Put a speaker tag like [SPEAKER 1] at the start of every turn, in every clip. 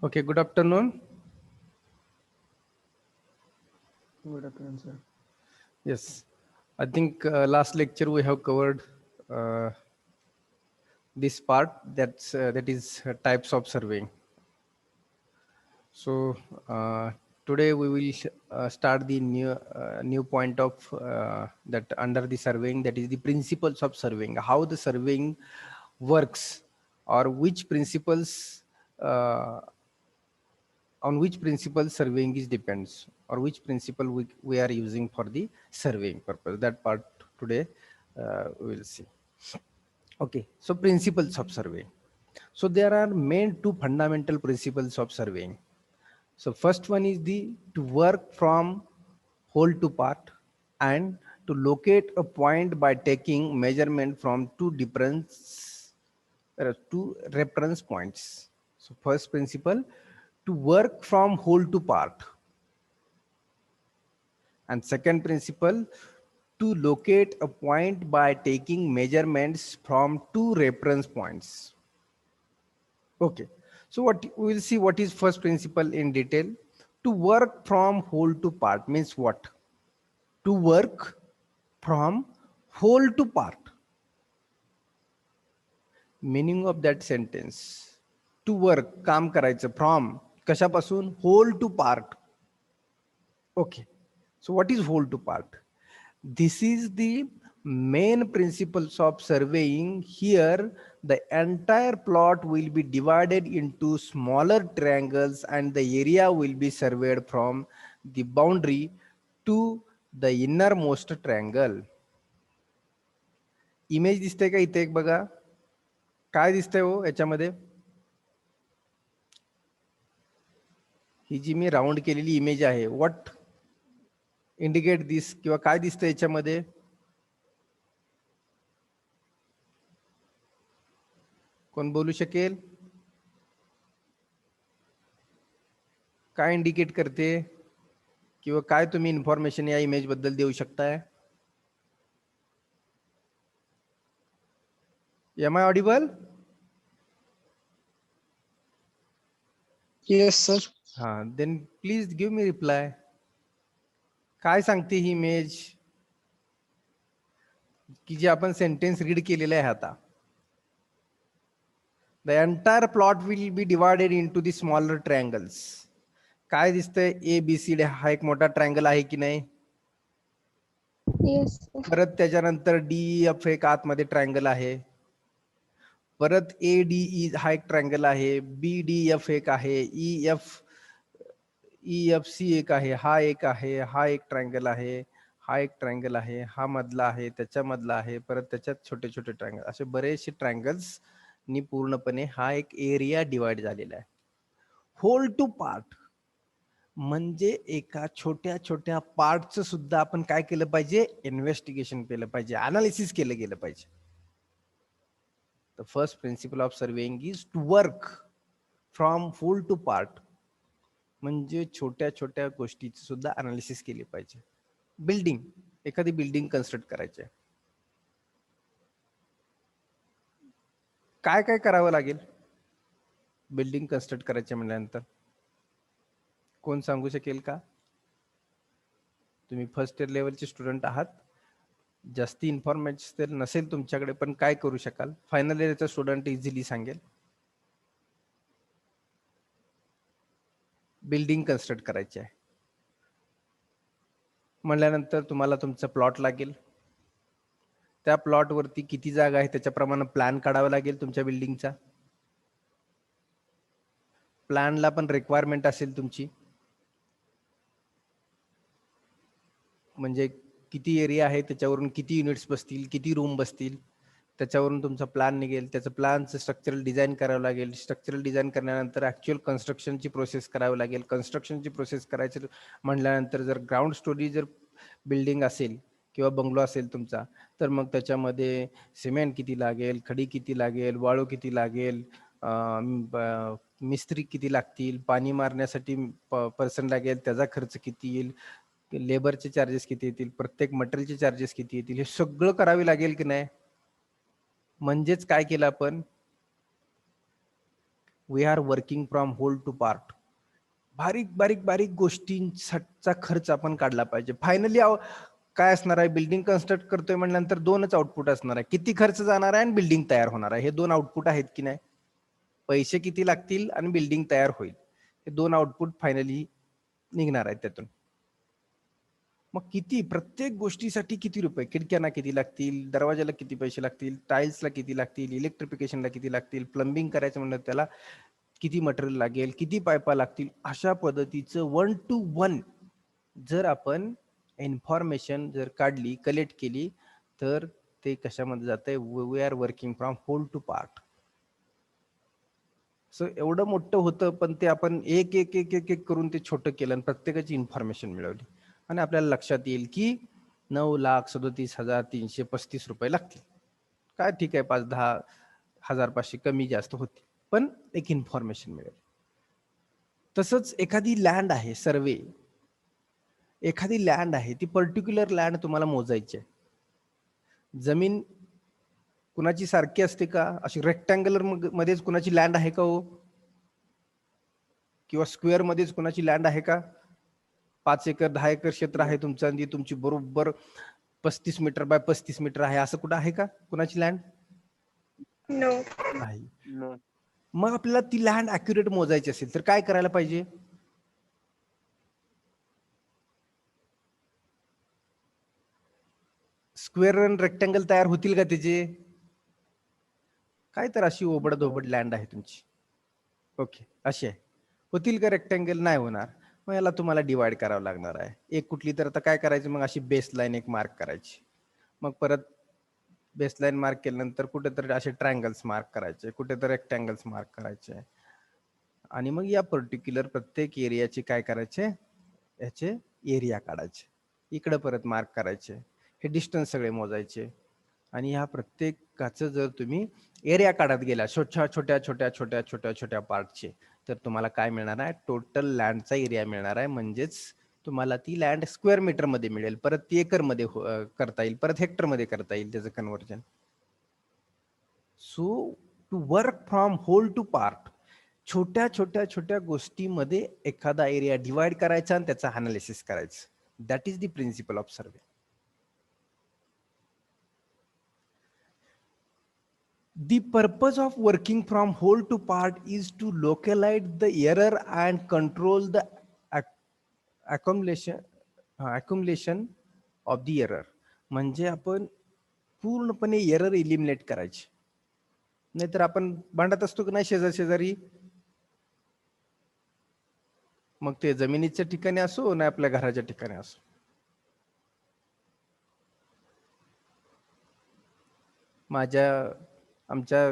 [SPEAKER 1] Okay, good afternoon.
[SPEAKER 2] Good afternoon, sir.
[SPEAKER 1] Yes, I think last lecture we have covered uh, this part that is types of surveying. So today we will start the new point of that under the surveying, that is the principles of surveying, how the surveying works, or which principles on which principle surveying is depends, or which principle we are using for the surveying purpose. That part today we will see. Okay, so principles of surveying. So there are main two fundamental principles of surveying. So first one is the to work from whole to part, and to locate a point by taking measurement from two reference points. So first principle, to work from whole to part, and second principle, to locate a point by taking measurements from two reference points. Okay, so what we will see, what is first principle in detail. To work from whole to part means what? To work from whole to part. Meaning of that sentence, to work काम करायचं from कशापासून, whole to part. Okay, so what is whole to part? This is the main principles of surveying. Here the entire plot will be divided into smaller triangles, and the area will be surveyed from the boundary to the innermost triangle. Image दिसते का इथे एक बघा, काय दिसतंय हो याच्यामध्ये? ही जी मी round केलेली इमेज आहे, व्हॉट इंडिकेट दिस, किंवा काय दिसतंय याच्यामध्ये? कोण बोलू शकेल? काय इंडिकेट करते, किंवा काय तुम्ही इन्फॉर्मेशन या इमेज बद्दल देऊ शकताय? Am I audible?
[SPEAKER 2] Yes, sir.
[SPEAKER 1] हा, then please give me reply. काय सांगते ही इमेज, की जे आपण सेंटेन्स रीड केलेलं आहे आता? The entire plot will be divided into the smaller triangles. काय दिसतंय? ए बी सी डी हा एक मोठा ट्रायंगल आहे की नाही?
[SPEAKER 3] Yes, sir.
[SPEAKER 1] परत त्याच्यानंतर डी एफ एक आतमध्ये ट्रायंगल आहे. परत ए डी ई हा एक ट्रायंगल आहे. बी डी एफ एक आहे. ई एफ सी एक आहे. हा एक आहे. हा एक ट्रायंगल आहे. हा एक ट्रायंगल आहे. हा मधला आहे. त्याच्यामधला आहे. परत त्याच्यात छोटे छोटे ट्रायंगल, असे बरेचसे ट्रायंगल्स नी पूर्णपणे हा एक एरिया डिवाइड झालेला आहे. होल टू पार्ट म्हणजे एका छोट्या छोट्या पार्टचं सुद्धा आपण काय केलं पाहिजे? इन्व्हेस्टिगेशन केलं पाहिजे, अनालिसिस केलं गेलं पाहिजे. The first principle of surveying is to work from whole to part. म्हणजे छोट्या छोट्या गोष्टीची सुद्धा अनालिसिस केली पाहिजे. बिल्डिंग, एखादी बिल्डिंग कन्स्ट्रक्ट करायची, काय काय करावं लागेल बिल्डिंग कन्स्ट्रक्ट करायचे म्हटल्यानंतर? कोण सांगू शकेल का? तुम्ही फर्स्ट इयर लेवलचे स्टुडंट आहात, जास्ती इन्फॉर्मेशन नसेल तुमच्याकडे, पण काय करू शकाल? फायनल इयरचा स्टुडंट इझिली सांगेल. बिल्डिंग कन्स्ट्रक्ट करायची आहे म्हणल्यानंतर तुम्हाला तुमचा प्लॉट लागेल. त्या प्लॉट वरती किती जागा आहे त्याच्याप्रमाणे प्लॅन काढावा लागेल तुमच्या बिल्डिंगचा. प्लॅनला पण रिक्वायरमेंट असेल तुमची, म्हणजे किती एरिया आहे त्याच्यावरून किती युनिट्स बसतील, किती रूम बसतील, त्याच्यावरून तुमचा प्लॅन निघेल. त्याचं प्लॅनचं स्ट्रक्चरल डिझाईन करावं लागेल. स्ट्रक्चरल डिझाईन करण्यानंतर ॲक्च्युअल कन्स्ट्रक्शनची प्रोसेस करावी लागेल. कन्स्ट्रक्शनची प्रोसेस करायचं म्हटल्यानंतर जर ग्राउंड स्टोरी जर बिल्डिंग असेल किंवा बंगलो असेल तुमचा, तर मग त्याच्यामध्ये सिमेंट किती लागेल, खडी किती लागेल, वाळू किती लागेल, मिस्त्री किती लागतील, पाणी मारण्यासाठी पर्सन लागेल, त्याचा खर्च किती येईल, लेबरचे चार्जेस किती येतील, प्रत्येक मटेरियलचे चार्जेस किती येतील, हे सगळं करावे लागेल की नाही? म्हणजेच काय केलं आपण? We are working from whole to part. बारीक बारीक बारीक गोष्टींचा खर्च आपण काढला पाहिजे. फायनली काय असणार आहे, बिल्डिंग कन्स्ट्रक्ट करतोय म्हणल्यानंतर दोनच आउटपुट असणार आहे. किती खर्च जाणार आहे आणि बिल्डिंग तयार होणार आहे. हे दोन आउटपुट आहेत की नाही. पैसे किती लागतील आणि बिल्डिंग तयार होईल, हे दोन आउटपुट फायनली निघणार आहेत त्यातून. मग किती, प्रत्येक गोष्टीसाठी किती रुपये, खिडक्यांना किती लागतील, दरवाजाला किती पैसे लागतील, टाईल्सला किती लागतील, इलेक्ट्रिफिकेशनला किती लागतील, प्लंबिंग करायचं म्हणलं त्याला किती मटेरियल लागेल, किती पायपा लागतील, अशा पद्धतीचं 1 to 1 जर आपण इन्फॉर्मेशन जर काढली, कलेक्ट केली, तर ते कशामध्ये जातंय, we are working from whole to part. So एवढं मोठं होतं, पण ते आपण एक एक एक एक एक करून ते छोटं केलं आणि प्रत्येकाची इन्फॉर्मेशन मिळवली आणि आपल्याला लक्षात येईल की 9,37,335 रुपये लागतील. काय ठीक आहे, 5-10 हजार 500 कमी जास्त होते, पण एक इन्फॉर्मेशन मिळेल. तसंच एखादी लँड आहे, सर्वे, एखादी लँड आहे, ती पर्टिक्युलर लँड तुम्हाला मोजायची आहे. जमीन कुणाची सारखी असते का, अशी रेक्टँग्युलर मध्येच कुणाची लँड आहे का हो, किंवा स्क्वेअर मध्येच कुणाची लँड आहे का? 5 एकर 10 एकर क्षेत्र आहे तुमचं आणि तुमची बरोबर 35 मीटर बाय 35 मीटर आहे, असं कुठं आहे का कुणाची लँड? नाही. मग आपल्याला ती लँड अॅक्युरेट मोजायची असेल तर काय करायला पाहिजे? स्क्वेअर आणि रेक्टँगल तयार होतील का त्याचे? काय तर अशी ओबड लँड आहे तुमची, ओके, अशी आहे, होतील का रेक्टँगल? नाही होणार. मग याला तुम्हाला डिवाइड करावं लागणार आहे. एक कुठली तर आता काय करायचं, मग अशी बेस लाईन एक मार्क करायची. मग परत बेसलाईन मार्क केल्यानंतर कुठेतरी असे ट्रायंगल्स मार्क करायचे, कुठेतरी रेक्टँगल्स मार्क करायचे आणि मग या पर्टिक्युलर प्रत्येक एरियाचे काय करायचे, याचे एरिया काढायचे, इकडे परत मार्क करायचे, हे डिस्टन्स सगळे मोजायचे आणि ह्या प्रत्येकाचं जर तुम्ही एरिया काढत गेला छोट्या छोट्या छोट्या छोट्या छोट्या छोट्या पार्टचे, तर तुम्हाला काय मिळणार आहे, टोटल लँडचा एरिया मिळणार आहे. म्हणजेच तुम्हाला ती लँड स्क्वेअर मीटर मध्ये मिळेल, परत ती एकर मध्ये करता येईल, परत हेक्टर मध्ये करता येईल त्याचं conversion. So to work from whole to part, छोट्या छोट्या छोट्या गोष्टीमध्ये एखादा एरिया डिवाइड करायचा आणि त्याचा अनालिसिस करायचं. That is the principle of survey. The purpose of working from whole to part is to localize the error and control the accumulation of the error. म्हणजे आपण पूर्णपणे एरर इलिमिनेट करायची. नाहीतर आपण भांडत असतो की नाही शेजारी, मग ते जमिनीच्या ठिकाणी असो ना आपल्या घराच्या ठिकाणी असो. आमच्या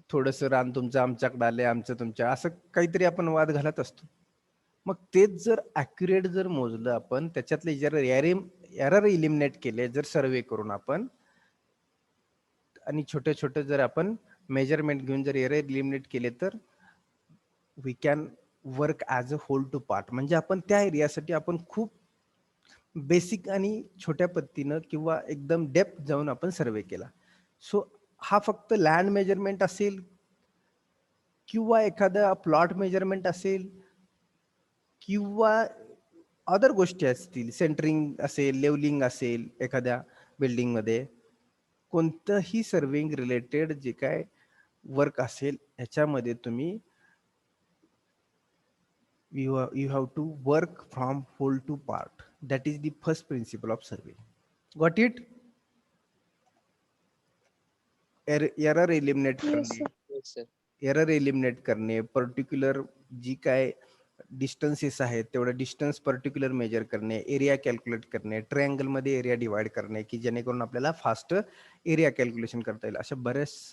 [SPEAKER 1] थोडंसं रान तुमचं आमच्याकडे आले, आमचं तुमच्या, असं काहीतरी आपण वाद घालत असतो. मग तेच जर अॅक्युरेट जर मोजलं आपण, त्याच्यातले जर एरर इलिमिनेट केले जर सर्वे करून आपण, आणि छोटे छोटे जर आपण मेजरमेंट घेऊन जर एरर इलिमिनेट केले, तर we can work as a whole to part. म्हणजे आपण त्या एरियासाठी आपण खूप बेसिक आणि छोट्या पद्धतीनं किंवा एकदम डेप्थ जाऊन आपण सर्वे केला. सो हा फक्त लँड मेजरमेंट असेल किंवा एखादा प्लॉट मेजरमेंट असेल किंवा अदर गोष्टी असतील, सेंटरिंग असेल, लेवलिंग असेल, एखाद्या बिल्डिंग मध्ये कोणतंही सर्विंग रिलेटेड जे काय वर्क असेल, ह्याच्यामध्ये तुम्ही you have to work from whole to part. That is the first principle of survey. Got it? Error eliminate करणे, एरर एलिमिनेट करणे, पर्टिक्युलर जी काय डिस्टन्सेस आहेत तेवढा डिस्टन्स पर्टिक्युलर मेजर करणे, एरिया कॅल्क्युलेट करणे, ट्रायंगल मध्ये एरिया डिवाइड करणे की जेणेकरून आपल्याला फास्ट एरिया कॅल्क्युलेशन करता येईल. अशा बरेच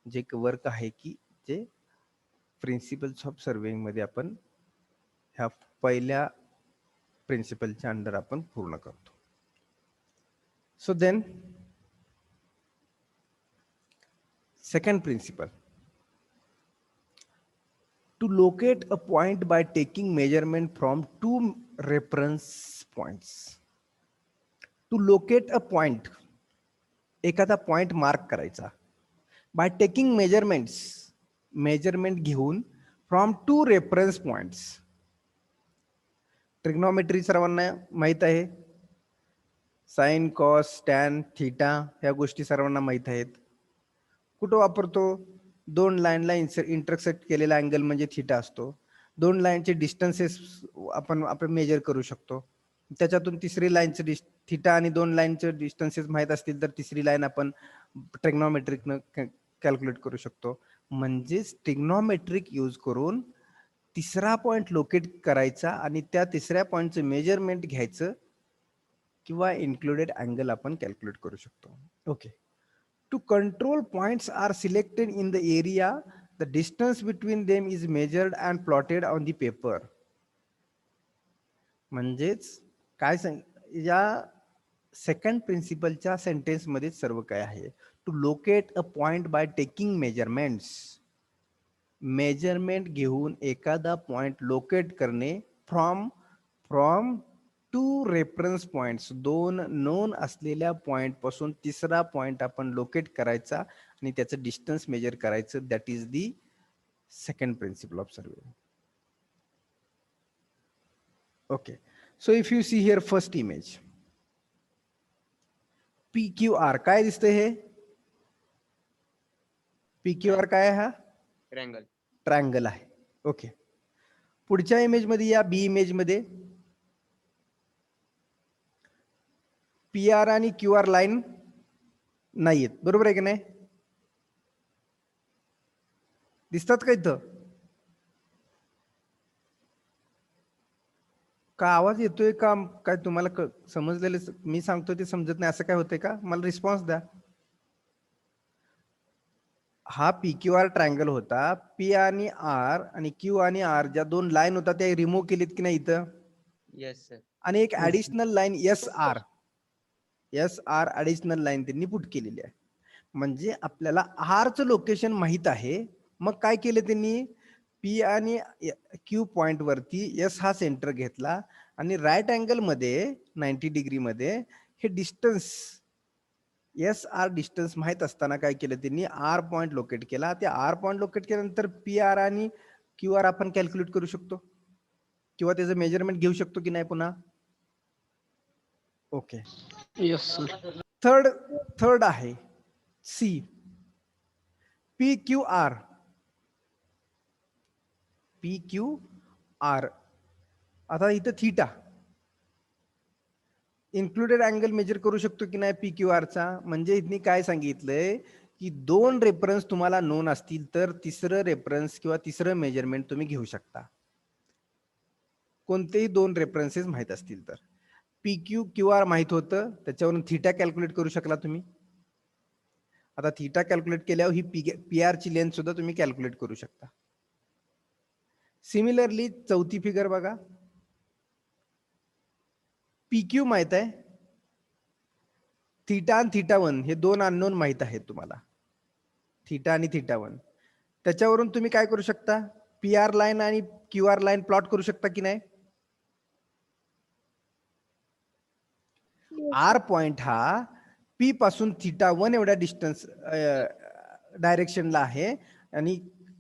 [SPEAKER 1] जे वर्क आहे की जे प्रिन्सिपल्स ऑफ सर्वेइंग मध्ये आपण ह्या पहिल्या प्रिन्सिपलच्या अंडर आपण पूर्ण करतो. So then second principle, to locate a point by taking measurement from two reference points. To locate a point, एखादा पॉइंट मार्क करायचा, by taking measurements मेजरमेंट घेऊन फ्रॉम 2 रेफरन्स पॉइंट्स. ट्रिग्नॉमेट्री सर्वांना माहित आहे. साइन, कॉस, टॅन, थीटा ह्या गोष्टी सर्वांना माहित आहेत. कुठं वापरतो? दोन लाईनला इंटरसेक्ट केलेला अँगल म्हणजे थीटा असतो. दोन लाईनचे डिस्टन्सेस आपण मेजर करू शकतो. त्याच्यातून तिसरी लाईनचे थीटा आणि दोन लाईनचे डिस्टन्सेस माहित असतील तर तिसरी लाईन आपण ट्रिग्नॉमेट्रिकनं कॅल्क्युलेट करू शकतो. म्हणजेच ट्रिग्नॉमेट्रिक यूज करून तिसरा पॉइंट लोकेट करायचा आणि त्या तिसऱ्या पॉइंटचं मेजरमेंट घ्यायचं किंवा इन्क्लुडेड अँगल आपण कॅल्क्युलेट करू शकतो. Okay. To control points are selected in the area. The distance between them is measured and plotted on the paper. म्हणजेच काय या सेकंड प्रिन्सिपलच्या सेंटेन्स मध्ये सर्व काय आहे. To locate a point by taking measurements. Measurement घेऊन एखादा पॉइंट लोकेट करणे फ्रॉम 2 रेफरन्स पॉइंट्स. दोन नोन असलेल्या पॉइंट पासून तिसरा पॉइंट आपण लोकेट करायचा आणि त्याचं डिस्टन्स मेजर करायचं. That is the second principle of survey. Okay. So if you see here first image PQR काय दिसतंय हे? PQR काय आहे? हा ट्रायंगल आहे. ओके. पुढच्या इमेज मध्ये या बी इमेज मध्ये PR आणि QR लाईन नाहीयेत, बरोबर आहे की नाही? दिसतात का इथं? का आवाज येतोय का? काय तुम्हाला समजलेलं मी सांगतो ते समजत नाही असं काय होतंय का? मला रिस्पॉन्स द्या. हा PQR ट्रायंगल होता. P आणि R आणि Q आणि R ज्या दोन लाईन होता त्या रिमूव्ह केलीत की नाही इथं?
[SPEAKER 3] Yes sir.
[SPEAKER 1] आणि एक additional line SR additional line त्यांनी पुट केलेली आहे. म्हणजे आपल्याला R चं लोकेशन माहित आहे. मग काय केलं त्यांनी? P आणि Q पॉइंट वरती S हा सेंटर घेतला आणि राईट अँगल मध्ये 90 डिग्री मध्ये हे डिस्टन्स SR डिस्टन्स माहित असताना काय केलं त्यांनी? R पॉइंट लोकेट केला. ते R पॉइंट लोकेट केल्यानंतर PR आणि QR आपण कॅल्क्युलेट करू शकतो किंवा त्याचं मेजरमेंट घेऊ शकतो की नाही पुन्हा? ओके.
[SPEAKER 2] Yes sir.
[SPEAKER 1] थर्ड आहे C. PQR आता इथं थीटा इन्क्लुडेड अँगल मेजर करू शकतो की नाही PQR चा? म्हणजे इथनी काय सांगितलंय की दोन रेफरन्स तुम्हाला नोन असतील तर तिसरं रेफरन्स किंवा तिसरं मेजरमेंट तुम्ही घेऊ शकता. कोणतेही दोन रेफरन्सेस माहित असतील तर. PQR माहित होतं, त्याच्यावरून थीटा कॅल्क्युलेट करू शकला तुम्ही. आता थीटा कॅल्क्युलेट केल्यावर ही PR ची लेंथ सुद्धा तुम्ही कॅल्क्युलेट करू शकता. सिमिलरली चौथी फिगर बघा. PQ माहित आहे, थीटा आणि θ1 हे दोन अननोन माहित आहेत तुम्हाला. थीटा आणि θ1 त्याच्यावरून तुम्ही काय करू शकता? PR लाईन आणि QR लाईन प्लॉट करू शकता की नाही? R पॉइंट हा P पासून θ1 एवढ्या डिस्टन्स डायरेक्शनला आहे आणि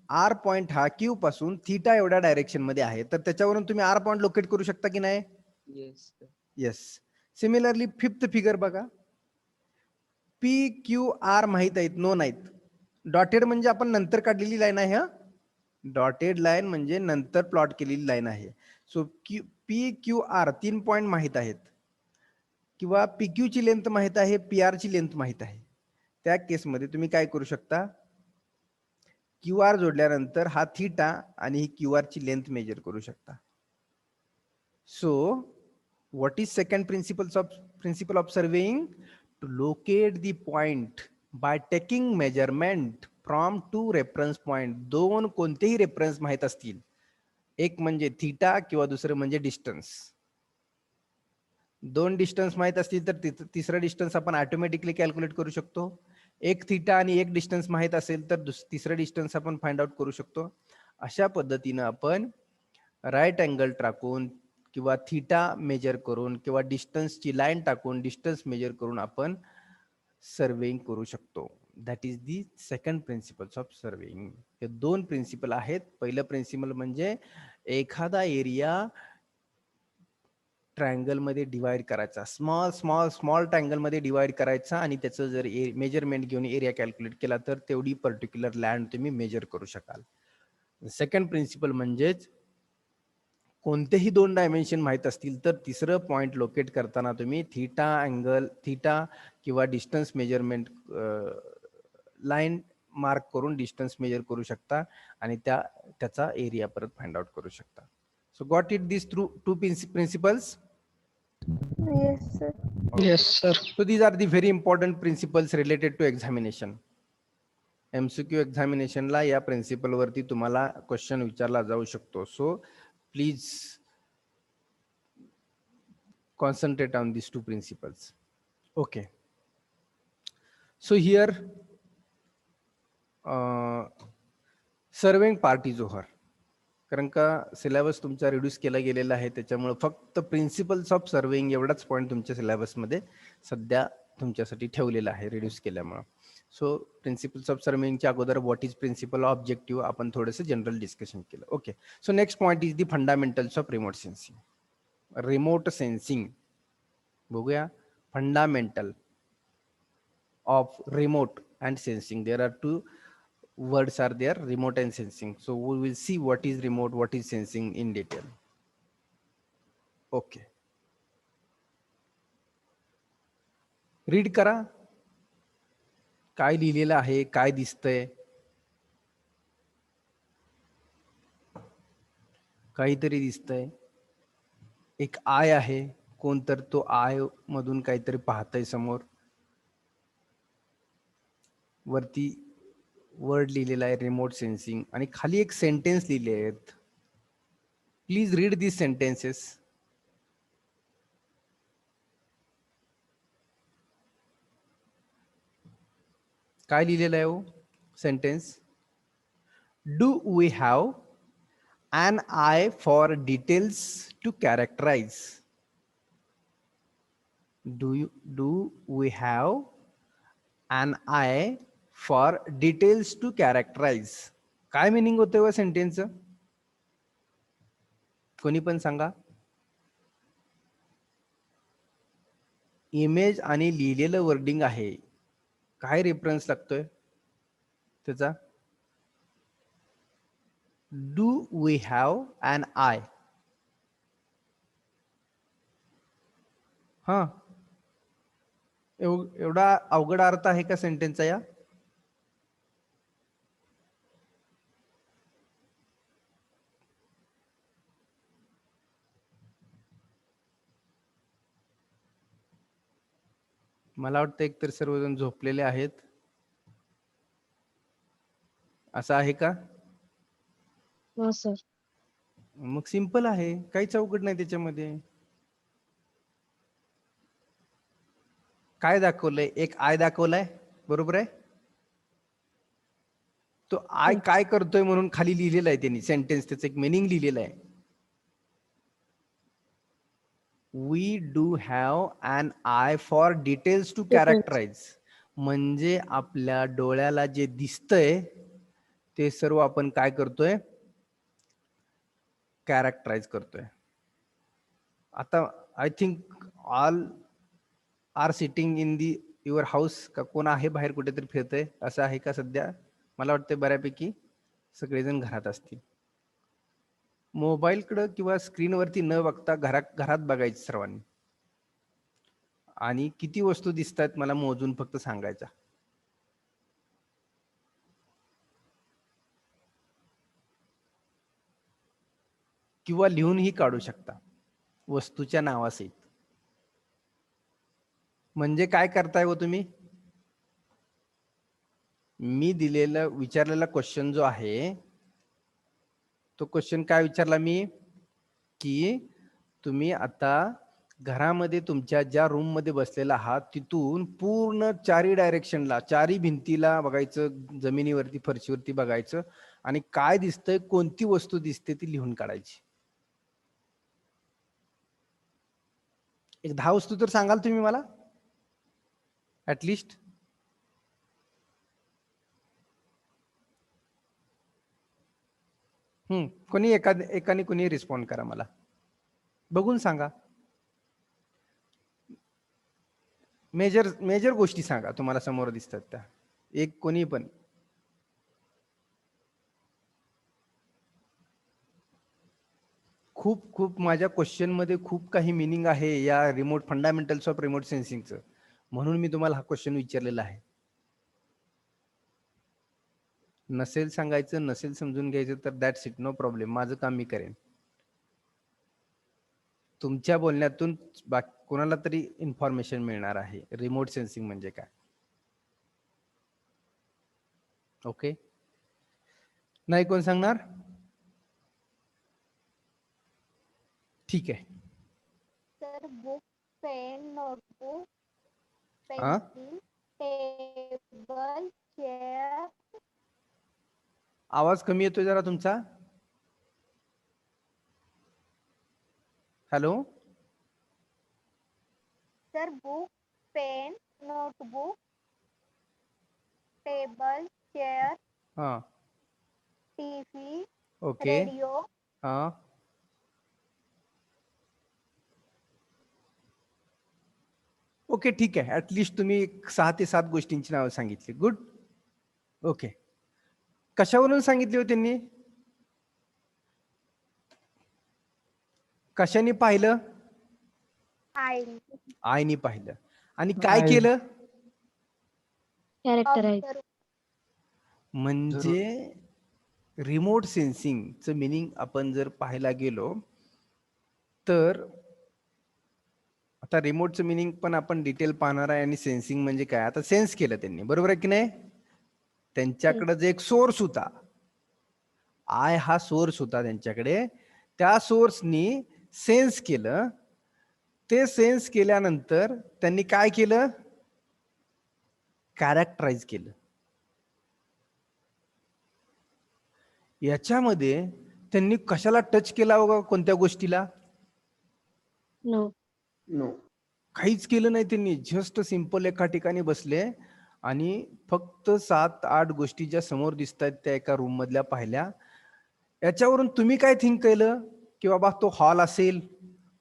[SPEAKER 1] R पॉइंट हा Q पासून थीटा एवढ्या डायरेक्शन मध्ये आहे. तर त्याच्यावरून तुम्ही R पॉइंट लोकेट करू शकता की नाही?
[SPEAKER 3] Yes.
[SPEAKER 1] Yes. Similarly fifth figure बघा. PQR माहित आहेत, नोन आहेत. डॉटेड म्हणजे आपण नंतर काढलेली लाईन आहे. हा डॉटेड लाईन म्हणजे नंतर प्लॉट केलेली लाईन आहे. सो PQR 3 पॉइंट माहित आहेत किंवा PQ ची लेंथ माहित आहे, PR ची लेंथ माहित आहे. त्या केसमध्ये तुम्ही काय करू शकता? QR जोडल्यानंतर हा थीटा आणि ही QR ची लेंथ मेजर करू शकता. So what is second principle of surveying? To locate the point by taking measurement from 2 reference point. दोन कोणतेही रेफरन्स माहित असतील, एक म्हणजे थीटा किंवा दुसरं म्हणजे डिस्टन्स. दोन डिस्टन्स माहित असतील तर तिसरा डिस्टन्स आपण ऑटोमॅटिकली कॅल्क्युलेट करू शकतो. एक थीटा आणि एक डिस्टन्स माहित असेल तर तिसरा डिस्टन्स आपण फाइंड आउट करू शकतो. अशा पद्धतीने आपण राईट अँगल टाकून किंवा थीटा मेजर करून किंवा डिस्टन्सची लाईन टाकून डिस्टन्स मेजर करून आपण सर्वेइंग करू शकतो. That is the second principles of surveying. हे दोन प्रिन्सिपल आहेत. पहिलं प्रिन्सिपल म्हणजे एखादा एरिया ट्रायंगल मध्ये डिवाइड करायचा, स्मॉल स्मॉल स्मॉल ट्रायंगल मध्ये डिवाइड करायचा आणि त्याचं जर मेजरमेंट घेऊन एरिया कॅल्क्युलेट केला तर तेवढी पर्टिक्युलर लँड तुम्ही मेजर करू शकाल. सेकंड प्रिन्सिपल म्हणजेच कोणतेही दोन डायमेन्शन माहीत असतील तर तिसरं पॉइंट लोकेट करताना तुम्ही थीटा किंवा डिस्टन्स मेजरमेंट लाईन मार्क करून डिस्टन्स मेजर करू शकता आणि त्याचा एरिया परत फाइंड आउट करू शकता. So got it this two principles.
[SPEAKER 4] Yes, sir.
[SPEAKER 2] Yes, sir.
[SPEAKER 1] So these are the very important principles related to examination. MCQ एक्झामिनेशनला या प्रिन्सिपल वरती तुम्हाला क्वेश्चन विचारला जाऊ शकतो. So please concentrate on these two principles. Okay. So here serving part is over. कारण का syllabus तुमचा reduce केला गेलेला आहे, त्याच्यामुळे फक्त प्रिन्सिपल्स ऑफ सर्विंग एवढाच पॉईंट तुमच्या सिलेबसमध्ये सध्या तुमच्यासाठी ठेवलेला आहे रिड्यूस केल्यामुळे. सो प्रिन्सिपल्स ऑफ सर्विंगच्या अगोदर व्हॉट इज प्रिन्सिपल ऑब्जेक्टिव्ह आपण थोडंसं जनरल डिस्कशन केलं. Okay. So next point is the fundamentals of remote sensing. Remote sensing बघूया. Fundamental of remote and sensing. There are two words are there, remote and sensing. So we will see what is remote, what is sensing in detail. Okay. Read करा काय लिहिलेलं आहे, काय दिसतंय. काहीतरी दिसतंय. एक आय आहे, कोणतर तो आय मधून काहीतरी पाहतंय समोर. वरती वर्ड लिहिलेला आहे रिमोट सेन्सिंग आणि खाली एक सेंटेन्स लिहिले आहेत. Please read this sentences. काय लिहिलेलं आहे हो sentence. Do we have an eye for details to characterize. Do we have an eye for details to characterize? काय मीनिंग होते व सेंटेन्सचं कोणी पण सांगा. इमेज आणि लिहिलेलं वर्डिंग आहे, काय रेफरन्स लागतोय त्याचा. Do we have an eye? हा एवढा अवघड अर्थ आहे का सेंटेन्सचा या. मला वाटतं एकतर सर्वजण झोपलेले आहेत असं आहे का.
[SPEAKER 4] No, sir.
[SPEAKER 1] मग सिंपल आहे, काहीच अवघड नाही त्याच्यामध्ये. काय दाखवलंय, एक आय दाखवलाय बरोबर आहे. तो आय काय करतोय म्हणून खाली लिहिलेलं आहे त्यांनी सेंटेन्स, त्याचं एक मिनिंग लिहिलेलं आहे. We do have an eye for details to characterize. म्हणजे आपल्या डोळ्याला जे दिसतंय ते सर्व आपण काय करतोय, कॅरेक्टराइज करतोय. आता I think all are sitting in the your house. का कोण आहे बाहेर कुठेतरी फिरतंय असं आहे का सध्या. मला वाटतं बऱ्यापैकी सगळेजण घरात असतील. मोबाईलकडं किंवा स्क्रीनवरती न बघता घरात बघायचं सर्वांनी. आणि किती वस्तू दिसत आहेत मला मोजून फक्त सांगायचा. किंवा लिहूनही काढू शकता वस्तूच्या नावासहित. म्हणजे काय करताय हो तुम्ही. मी दिलेला विचारलेला क्वेश्चन जो आहे तो क्वेश्चन काय विचारला मी, की तुम्ही आता घरामध्ये तुमच्या ज्या रूम मध्ये बसलेला आहात तिथून पूर्ण चारी डायरेक्शनला, चारी भिंतीला बघायचं, जमिनीवरती फरशीवरती बघायचं आणि काय दिसतंय, कोणती वस्तू दिसते ती लिहून काढायची. एक 10 वस्तू तर सांगाल तुम्ही मला ऍटलिस्ट. कोणी एकाने कोणी रिस्पॉन्ड करा मला, बघून सांगा. मेजर गोष्टी सांगा तुम्हाला समोर दिसतात त्या, एक कोणी पण. खूप माझ्या क्वेश्चन मध्ये खूप काही मिनिंग आहे या रिमोट फंडामेंटल्स ऑफ रिमोट सेन्सिंगचं, म्हणून मी तुम्हाला हा क्वेश्चन विचारलेला आहे. नसेल सांगायचं, नसेल समजून घ्यायचं तर दॅट्स इट, नो प्रॉब्लेम, माझं काम मी करेन. तुमच्या बोलण्यातून कोणाला तरी इन्फॉर्मेशन मिळणार आहे रिमोट सेन्सिंग म्हणजे काय. ओके, नाही कोण सांगणार? ठीक आहे.
[SPEAKER 4] सर बुक, पेन, नोटबुक,
[SPEAKER 1] हा,
[SPEAKER 4] पेन्सिल, टेबल, चेअर.
[SPEAKER 1] आवाज कमी येतोय जरा तुमचा. Hello.
[SPEAKER 4] Sir book, pen, notebook, table, chair,
[SPEAKER 1] हा,
[SPEAKER 4] टीव्ही,
[SPEAKER 1] ओके.
[SPEAKER 4] रेडिओ.
[SPEAKER 1] हा, ओके, ठीक आहे. ऍटलिस्ट तुम्ही 6 ते 7 गोष्टींची नावं सांगितली. गुड. ओके, कशावरून सांगितली हो त्यांनी? कशाने पाहिलं? आईने पाहिलं. आणि काय
[SPEAKER 2] Eyes.
[SPEAKER 1] केलं?
[SPEAKER 4] कॅरेक्टराइज.
[SPEAKER 1] म्हणजे रिमोट सेन्सिंगचं मिनिंग आपण जर पाहायला गेलो तर आता रिमोटचं मिनिंग पण आपण डिटेल पाहणार आहे. आणि सेन्सिंग म्हणजे काय, आता सेन्स केलं त्यांनी, बरोबर आहे की नाही? त्यांच्याकडे जे एक सोर्स होता, आय हा सोर्स होता त्यांच्याकडे, त्या सोर्सनी सेन्स केलं. ते सेन्स केल्यानंतर त्यांनी काय केलं? कॅरेक्टराइज केलं. याच्यामध्ये त्यांनी कशाला टच केला होगा, कोणत्या गोष्टीला?
[SPEAKER 4] नो.
[SPEAKER 2] No.
[SPEAKER 1] काहीच केलं नाही त्यांनी. जस्ट सिंपल एका ठिकाणी बसले आणि फक्त 7-8 गोष्टी ज्या समोर दिसत आहेत त्या एका रूम मधल्या पाहिल्या. याच्यावरून तुम्ही काय थिंक केलं की बाबा तो हॉल असेल,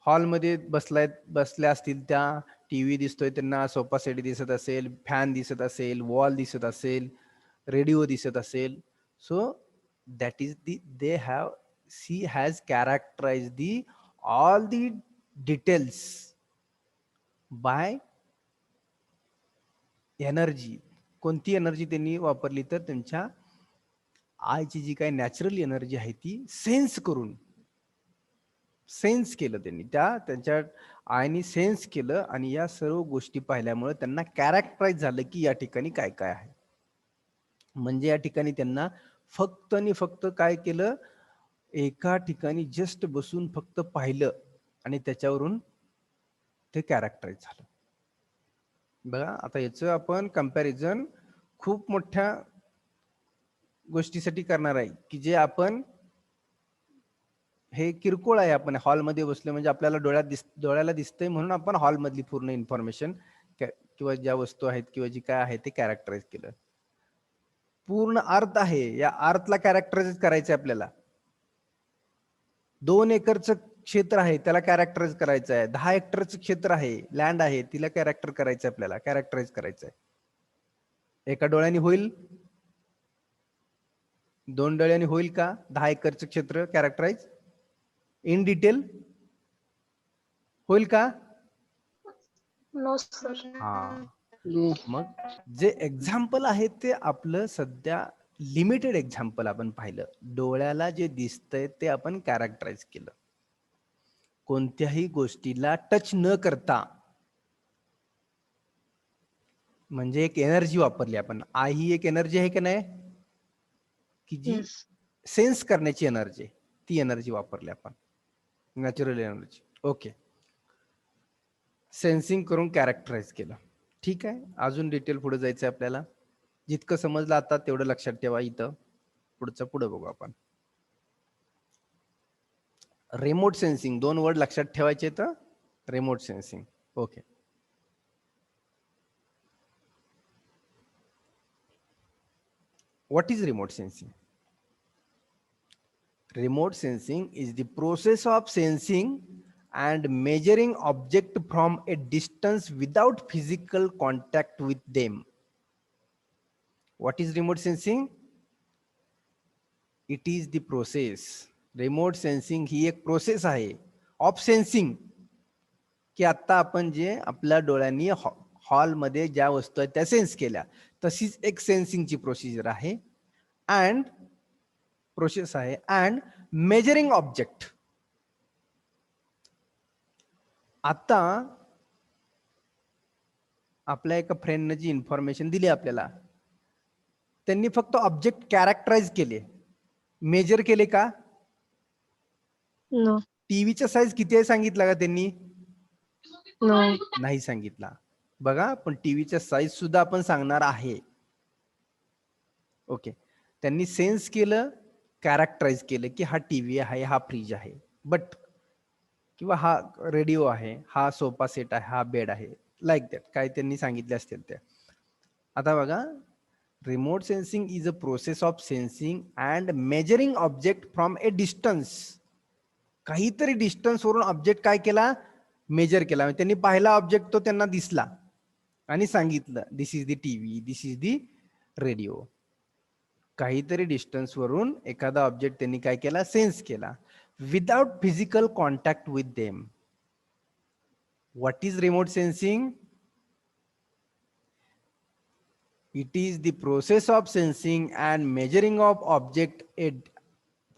[SPEAKER 1] हॉलमध्ये बसल्या असतील त्या, टीव्ही दिसतोय त्यांना, सोफा सेट दिसत असेल, फॅन दिसत असेल, वॉल दिसत असेल, रेडिओ दिसत असेल. So that is the they have she has characterize the all the details by energy. कोणती एनर्जी त्यांनी वापरली तर त्यांच्या आयची जी काही नॅचरल एनर्जी आहे ती सेन्स करून, सेन्स केलं त्यांनी, त्यांच्या आयनी सेन्स केलं. आणि या सर्व गोष्टी पाहिल्यामुळे त्यांना कॅरेक्टराइज झालं की या ठिकाणी काय काय आहे. म्हणजे या ठिकाणी त्यांना फक्त आणि फक्त काय केलं, एका ठिकाणी जस्ट बसून फक्त पाहिलं आणि त्याच्यावरून ते कॅरेक्टराइज झालं. बघा, आता याचं आपण कंपॅरिझन खूप मोठ्या गोष्टीसाठी करणार आहे की जे आपण हे किरकोळ आहे. आपण हॉलमध्ये बसलो म्हणजे आपल्याला डोळ्याला दिसतंय म्हणून आपण हॉलमधली पूर्ण इन्फॉर्मेशन किंवा ज्या वस्तू आहेत किंवा जी काय आहे ते कॅरेक्टराइज केलं. पूर्ण अर्थ आहे, या अर्थला कॅरेक्टराइज करायचं आपल्याला. 2 एकरचं क्षेत्र आहे त्याला कॅरेक्टराइज करायचं आहे. 10 हेक्टरचं क्षेत्र आहे, लँड आहे, तिला कॅरेक्टर करायचं आहे, आपल्याला कॅरेक्टराइज करायचं आहे. एका डोळ्याने होईल? 2 डोळ्यांनी होईल का 10 एकरचं क्षेत्र कॅरेक्टराइज इन डिटेल? होईल का?
[SPEAKER 4] No sir.
[SPEAKER 1] हा,
[SPEAKER 2] No.
[SPEAKER 1] मग जे एक्झाम्पल आहे ते आपलं सध्या लिमिटेड एक्झाम्पल आपण पाहिलं. डोळ्याला जे दिसतंय ते आपण कॅरेक्टराइज केलं, कोणत्याही गोष्टीला टच न करता. म्हणजे एक एनर्जी वापरली आपण. आय ही एक एनर्जी आहे की नाही, की जी सेन्स करण्याची एनर्जी, ती एनर्जी वापरली आपण, नॅचरल एनर्जी. ओके, सेन्सिंग करून कॅरेक्टराइज केलं. ठीक आहे, अजून डिटेल पुढे जायचं आहे आपल्याला. जितकं समजलं आता तेवढं लक्षात ठेवा. इथं पुढे बघू आपण. रिमोट सेन्सिंग, 2 वर्ड लक्षात ठेवायचे. तर remote sensing. Okay, what is remote sensing? Remote sensing is the process of sensing and measuring object from a distance without physical contact with them. What is remote sensing? It is the process. Remote sensing ही एक process आहे of sensing, की आता आपण जे आपल्या डोळ्यांनी हॉलमध्ये ज्या वस्तू आहेत त्या सेन्स केल्या, तशीच एक सेन्सिंगची प्रोसिजर आहे अँड प्रोसेस आहे. And measuring object. आता आपल्या एका फ्रेंडने जी इन्फॉर्मेशन दिली आपल्याला, त्यांनी फक्त ऑब्जेक्ट कॅरेक्टराइज केले, मेजर केले का?
[SPEAKER 4] नो.
[SPEAKER 1] टीव्हीचा साईज किती आहे सांगितलं का त्यांनी?
[SPEAKER 4] नो.
[SPEAKER 1] नाही सांगितला. बघा, पण टीव्हीचा साईज सुद्धा आपण सांगणार आहे. ओके, त्यांनी सेन्स केलं, कॅरेक्टराइज केलं की हा टीव्ही आहे, हा फ्रीज आहे, बट किंवा हा रेडिओ आहे, हा सोफा सेट आहे, हा बेड आहे, लाईक दॅट काय त्यांनी सांगितले असतील ते. आता बघा, remote sensing is a process of sensing and measuring object from A distance. काहीतरी डिस्टन्स वरून ऑब्जेक्ट काय केला? मेजर केला. त्यांनी पाहिला ऑब्जेक्ट, तो त्यांना दिसला आणि सांगितलं this is the TV, this is the radio. काहीतरी डिस्टन्स वरून एखादा ऑब्जेक्ट त्यांनी काय केला? सेन्स केला without physical contact with them. What is remote sensing? It is the process of sensing and measuring of object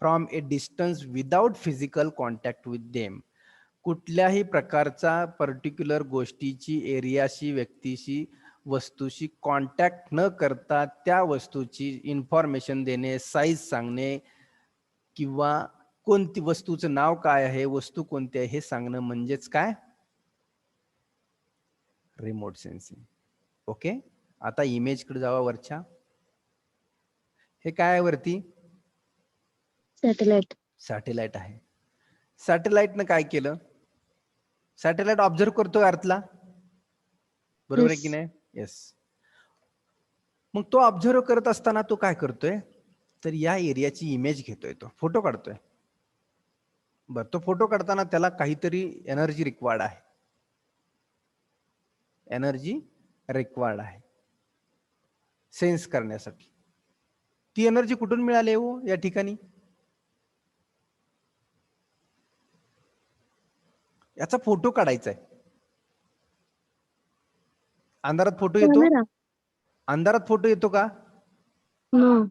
[SPEAKER 1] from a distance without physical contact with them. कुठल्याही प्रकारचा particular गोष्टीची, एरियाशी, व्यक्तीशी, वस्तूशी कॉन्टॅक्ट न करता त्या वस्तूची इन्फॉर्मेशन देणे, साईज सांगणे किंवा कोणती वस्तूचं नाव काय आहे, वस्तू कोणती आहे हे सांगणं म्हणजेच काय? Remote sensing. ओके, आता इमेज कडे जावा वरच्या. हे काय आहे वरती?
[SPEAKER 4] सॅटेलाइट.
[SPEAKER 1] सॅटेलाइट आहे. सॅटेलाइटनं काय केलं? सॅटेलाइट ऑब्झर्व करतोय अर्थला, बरोबर आहे की नाही? येस. मग तो ऑब्झर्व करत असताना तो काय करतोय? तर या एरियाची इमेज घेतोय, तो फोटो काढतोय. बर, तो फोटो काढताना त्याला काहीतरी एनर्जी रिक्वायर्ड आहे. एनर्जी रिक्वायर्ड आहे सेन्स करण्यासाठी. ती एनर्जी कुठून मिळाली हो या ठिकाणी? याचा फोटो काढायचा आहे. अंधारात फोटो येतो? अंधारात फोटो येतो का?
[SPEAKER 4] नो.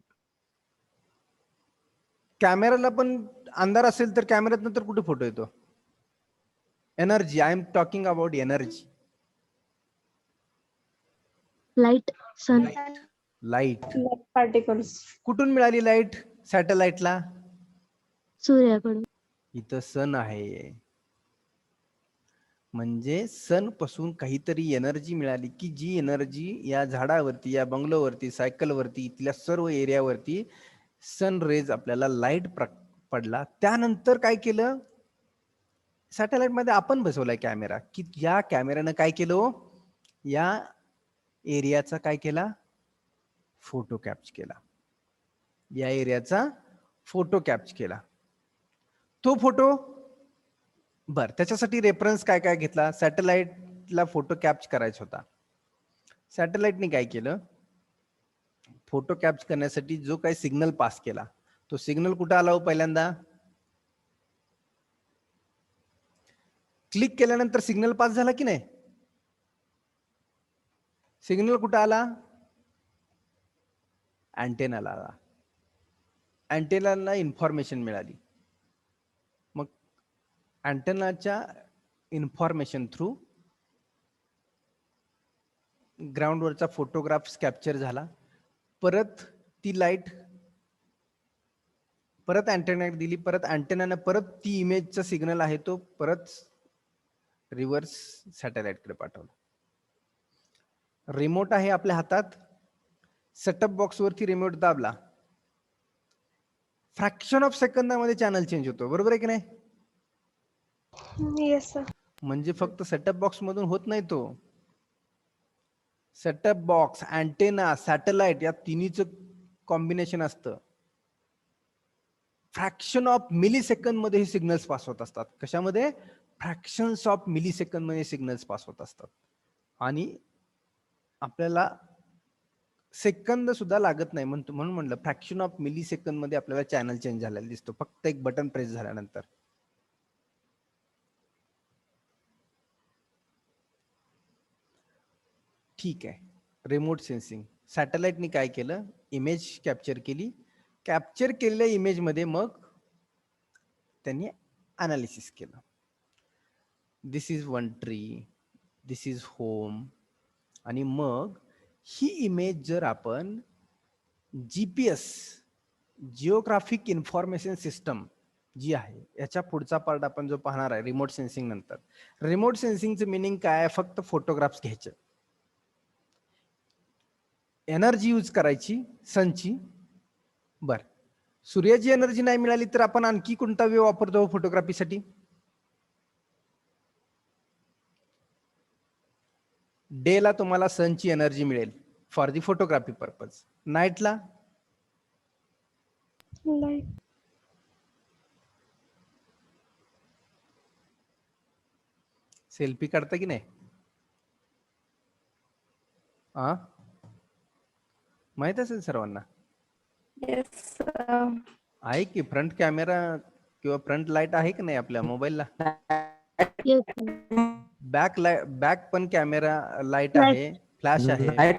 [SPEAKER 1] कॅमेराला पण अंधार असेल तर कॅमेऱ्यात नंतर कुठे फोटो येतो? Energy. I am talking about energy.
[SPEAKER 4] Light. Sun.
[SPEAKER 1] Light.
[SPEAKER 2] Particles.
[SPEAKER 1] कुठून मिळाली लाईट सॅटेलाइटला?
[SPEAKER 4] सूर्याकडून.
[SPEAKER 1] इथं सन आहे, म्हणजे सन पासून काहीतरी एनर्जी मिळाली, की जी एनर्जी या झाडावरती, या बंगलोवरती, सायकलवरती, इथल्या सर्व एरियावरती सन रेज आपल्याला लाईट पडला. त्यानंतर काय केलं? सॅटेलाइट मध्ये आपण बसवलाय कॅमेरा, की या कॅमेऱ्यानं काय केलं? या एरियाचा काय केला? फोटो कॅप्चर केला. या एरियाचा फोटो कॅप्चर केला. तो फोटो, बर, त्याच्यासाठी रेफरन्स काय काय घेतला? सॅटेलाइटला फोटो कॅप्चर करायचा होता. सॅटेलाइटने काय केलं? फोटो कॅप्चर करण्यासाठी जो काही सिग्नल पास केला, तो सिग्नल कुठं आला हो? पहिल्यांदा क्लिक केल्यानंतर सिग्नल पास झाला की नाही? सिग्नल कुठं आला? अँटेनाला आला. अँटेनाला इन्फॉर्मेशन मिळाली. मग अँटेनाच्या इन्फॉर्मेशन थ्रू ग्राउंडवरचा फोटोग्राफ कॅप्चर झाला. परत ती लाईट परत अँटेनाला दिली. परत अँटेनाने परत ती इमेजचा सिग्नल आहे तो परत रिव्हर्स सॅटेलाइटकडे पाठवला. रिमोट आहे आपल्या हातात. सेटअप बॉक्स वरती रिमोट दाबला, फ्रॅक्शन ऑफ सेकंदामध्ये चॅनल चेंज होतो, बरोबर आहे की नाही?
[SPEAKER 4] Yes sir.
[SPEAKER 1] म्हणजे फक्त सेटअप बॉक्स मधून होत नाही तो. सेटअप बॉक्स, अँटेना, सॅटेलाइट या तिन्हीचं कॉम्बिनेशन असतं. फ्रॅक्शन ऑफ मिली सेकंद मध्ये हे सिग्नल्स पास होत असतात. कशामध्ये? फ्रॅक्शन्स ऑफ मिली सेकंद मध्ये सिग्नल्स पास होत असतात. आणि आपल्याला सेकंद सुद्धा लागत नाही, म्हणून म्हणलं फ्रॅक्शन ऑफ मिली सेकंद मध्ये आपल्याला चॅनल चेंज झालेला दिसतो, फक्त एक बटन प्रेस झाल्यानंतर. ठीक आहे. रिमोट सेन्सिंग, सॅटेलाइटनी काय केलं, इमेज कॅप्चर केली, कॅप्चर केलेल्या इमेज मध्ये मग त्यांनी अनालिसिस केलं. This is one tree, this is home. आणि मग ही इमेज जर आपण GPS जिओग्राफिक इन्फॉर्मेशन सिस्टम जी आहे याच्या पुढचा पार्ट आपण जो पाहणार आहे रिमोट सेन्सिंग नंतर. रिमोट सेन्सिंगचं मिनिंग काय आहे? फक्त फोटोग्राफ्स घ्यायचे, एनर्जी यूज करायची सनची. बर, सूर्याची एनर्जी नाही मिळाली तर आपण आणखी कोणता वे वापरतो फोटोग्राफीसाठी? डे ला तुम्हाला सनची एनर्जी मिळेल फॉर दी फोटोग्राफी पर्पज. नाईटला
[SPEAKER 4] लाईट.
[SPEAKER 1] सेल्फी काढता की नाही? हा, माहित असेल सर्वांना. आहे की फ्रंट कॅमेरा किंवा फ्रंट लाईट आहे की नाही आपल्या मोबाईलला?
[SPEAKER 4] Yes, sir.
[SPEAKER 1] बॅक पण कॅमेरा लाईट आहे, फ्लॅश आहे.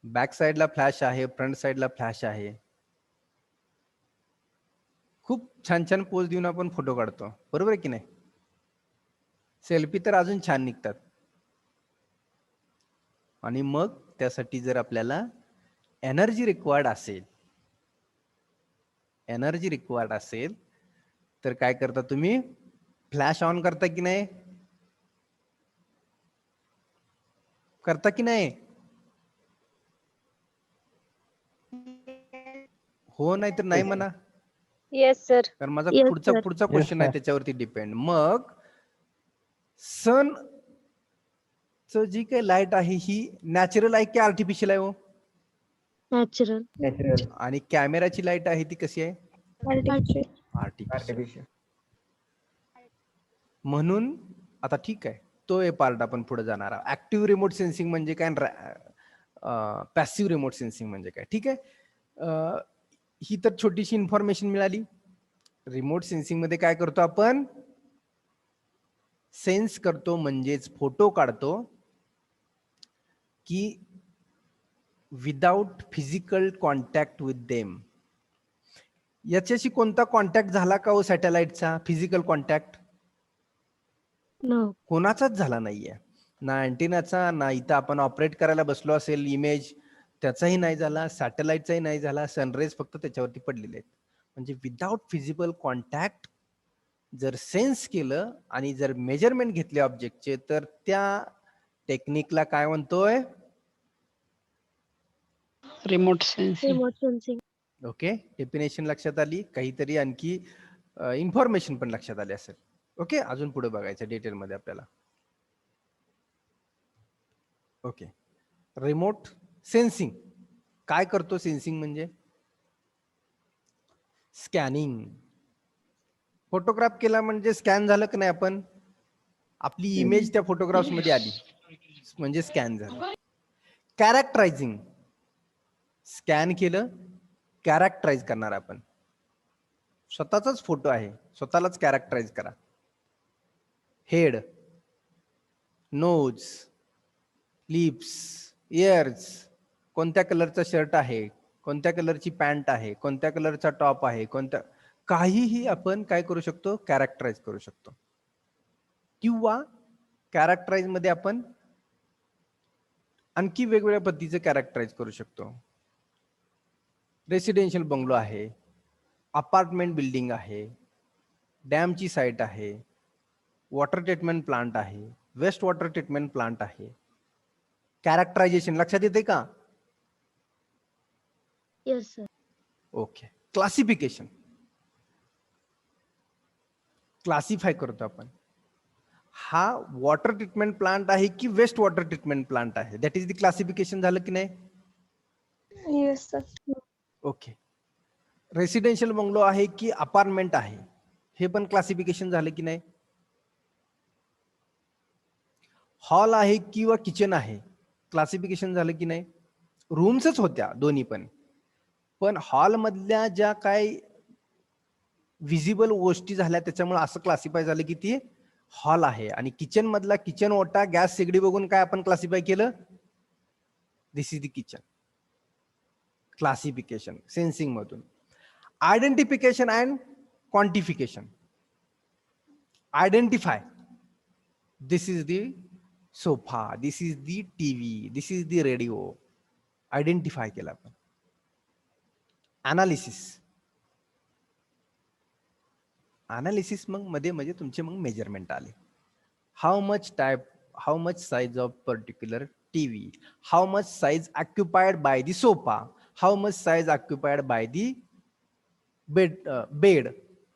[SPEAKER 1] बॅक साइडला फ्लॅश आहे, फ्रंट साइडला फ्लॅश आहे. खूप छान छान पोज देऊन आपण फोटो काढतो, बरोबर आहे की नाही? सेल्फी तर अजून छान निघतात. आणि मग त्यासाठी जर आपल्याला एनर्जी रिक्वायर्ड असेल तर काय करता तुम्ही? फ्लॅश ऑन करता की नाही? करता की नाही? हो नाही तर नाही म्हणा.
[SPEAKER 4] Yes, sir.
[SPEAKER 1] तर माझा
[SPEAKER 4] Yes, sir.
[SPEAKER 1] पुढचा क्वेश्चन आहे त्याच्यावरती डिपेंड. मग सन जी काही लाईट आहे ही नॅचरल आहे की आर्टिफिशियल आहे? हो,
[SPEAKER 4] Natural.
[SPEAKER 1] आणि कॅमेराची लाईट आहे ती कशी आहे? आर्टिफिशियल. म्हणून आता ठीक आहे, तो हे पार्ट आपण पुढे जाणार आहोत. ऍक्टिव्ह रिमोट सेन्सिंग म्हणजे काय, पॅसिव्ह रिमोट सेन्सिंग म्हणजे काय. ठीक आहे, ही तर छोटीशी इन्फॉर्मेशन मिळाली. रिमोट सेन्सिंग मध्ये काय करतो आपण? सेन्स करतो म्हणजेच फोटो काढतो की without physical contact with them. याच्याशी कोणता कॉन्टॅक्ट झाला का हो सॅटेलाइटचा? Physical contact
[SPEAKER 4] No.
[SPEAKER 1] कोणाचाच झाला नाहीये. ना अँटिनाचा, ना इथं आपण ऑपरेट करायला बसलो असेल इमेज त्याचाही नाही झाला, सॅटेलाइटचाही नाही झाला. सनरेज फक्त त्याच्यावरती पडलेले आहेत. म्हणजे विदाउट फिजिबल कॉन्टॅक्ट जर सेन्स केलं आणि जर मेजरमेंट घेतले ऑब्जेक्टचे तर त्या टेक्निकला काय म्हणतोय?
[SPEAKER 2] Remote sensing.
[SPEAKER 4] Remote sensing.
[SPEAKER 1] Okay, definition लक्षात आली, काहीतरी आणखी इन्फॉर्मेशन पण लक्षात आली असेल. ओके, अजून पुढे बघायचं डिटेलमध्ये आपल्याला. ओके, रिमोट सेन्सिंग काय करतो? सेन्सिंग म्हणजे स्कॅनिंग. फोटोग्राफ केला म्हणजे स्कॅन झालं की नाही? आपण आपली इमेज त्या फोटोग्राफ्स मध्ये आली म्हणजे स्कॅन झालं. कॅरेक्टरायझिंग, स्कॅन केलं, कॅरेक्टराइज करणार आपण. स्वतःचाच फोटो आहे, स्वतःलाच कॅरेक्टराइज करा. हेड, नोज, लिप्स, इयर्स, कोणत्या कलरचा शर्ट आहे, कोणत्या कलरची पॅन्ट आहे, कोणत्या कलरचा टॉप आहे, कोणत्या काहीही आपण काय करू शकतो? कॅरेक्टराइज करू शकतो. किंवा कॅरेक्टराइज मध्ये आपण आणखी वेगवेगळ्या पद्धतीचे कॅरेक्टराइज करू शकतो. रेसिडेन्शियल बंगलो आहे, अपार्टमेंट बिल्डिंग आहे, डॅमची साईट आहे, वॉटर ट्रीटमेंट प्लांट आहे, वेस्ट वॉटर ट्रीटमेंट प्लांट आहे. कॅरेक्टरायझेशन लक्षात येते का?
[SPEAKER 4] Yes, sir.
[SPEAKER 1] Okay. Classification, classify करतो आपण. हा वॉटर ट्रीटमेंट प्लांट आहे की वेस्ट वॉटर ट्रीटमेंट प्लांट आहे, दॅट इज द क्लासिफिकेशन. झालं की नाही?
[SPEAKER 4] Yes, sir.
[SPEAKER 1] Okay. Residential bungalow आहे की अपार्टमेंट आहे, हे पण क्लासिफिकेशन झालं की नाही. हॉल आहे किंवा किचन आहे, क्लासिफिकेशन झालं की नाही. रूम्सच होत्या दोन्ही पण हॉल मधल्या ज्या काय विजिबल गोष्टी झाल्या त्याच्यामुळे असं क्लासिफाय झालं की ती हॉल आहे. आणि किचन मधला किचन ओटा गॅस शेगडी बघून काय आपण क्लासिफाय केलं, this is the kitchen. Classification sensing मधून. Identification and quantification. Identify, this is the sofa, this is the TV, this is the radio. Identify केला आपण. अनालिसिस, अनालिसिस मग मध्ये म्हणजे तुमचे मग मेजरमेंट आले. How much type, how much size of particular TV, how much size occupied by the sofa, how much size occupied by the bed.